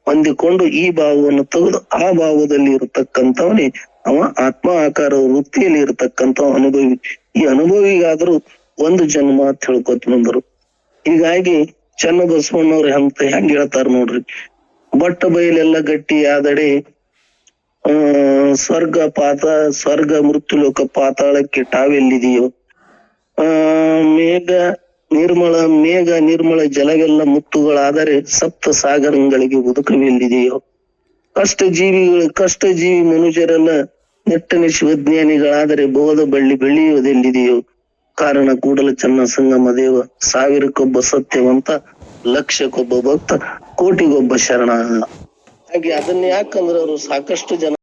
ಹೊಂದಿಕೊಂಡು ಈ ಭಾವವನ್ನು ತೆಗೆದು ಆ ಭಾವದಲ್ಲಿ ಇರತಕ್ಕಂಥವನೇ ಅವ ಆತ್ಮ ಆಕಾರ ವೃತ್ತಿಯಲ್ಲಿ ಇರತಕ್ಕಂಥ ಅನುಭವಿ. ಈ ಅನುಭವಿಗಾದ್ರೂ 1 ಜನ್ಮ ಅಂತ ಹೇಳ್ಕೊತ ಬಂದರು. ಹೀಗಾಗಿ ಚೆನ್ನ ಬಸವಣ್ಣವ್ರ ಹೆಂಗ್ ಹೇಳ್ತಾರ ನೋಡ್ರಿ, ಬಟ್ಟ ಬಯಲೆಲ್ಲ ಗಟ್ಟಿ ಆದಡೆ ಸ್ವರ್ಗ ಮೃತ್ಯುಲೋಕ ಪಾತಾಳಕ್ಕೆ ಟಾವೆಲ್ಲಿದೆಯೋ, ಮೇಘ ನಿರ್ಮಳ ಜಲವೆಲ್ಲ ಮುತ್ತುಗಳಾದರೆ ಸಪ್ತ ಸಾಗರಗಳಿಗೆ ಉದುಕವೆಲ್ಲಿದೆಯೋ, ಕಷ್ಟ ಜೀವಿ ಮನುಷ್ಯರೆಲ್ಲ ನೆಟ್ಟನೆ ಶಿವಜ್ಞಾನಿಗಳಾದರೆ ಬೋಧ ಬಳ್ಳಿ ಬೆಳೆಯುವುದೆಲ್ಲಿದೆಯೋ, ಕಾರಣ ಕೂಡಲ ಚೆನ್ನ ಸಂಗಮ ದೇವ, 1000ಕ್ಕೊಬ್ಬ ಸತ್ಯವಂತ, 1,00,000ಕ್ಕೊಬ್ಬ ಭಕ್ತ, 1,00,000 ಶರಣ. ಹಾಗೆ ಅದನ್ನ ಯಾಕಂದ್ರೆ ಅವರು ಸಾಕಷ್ಟು ಜನ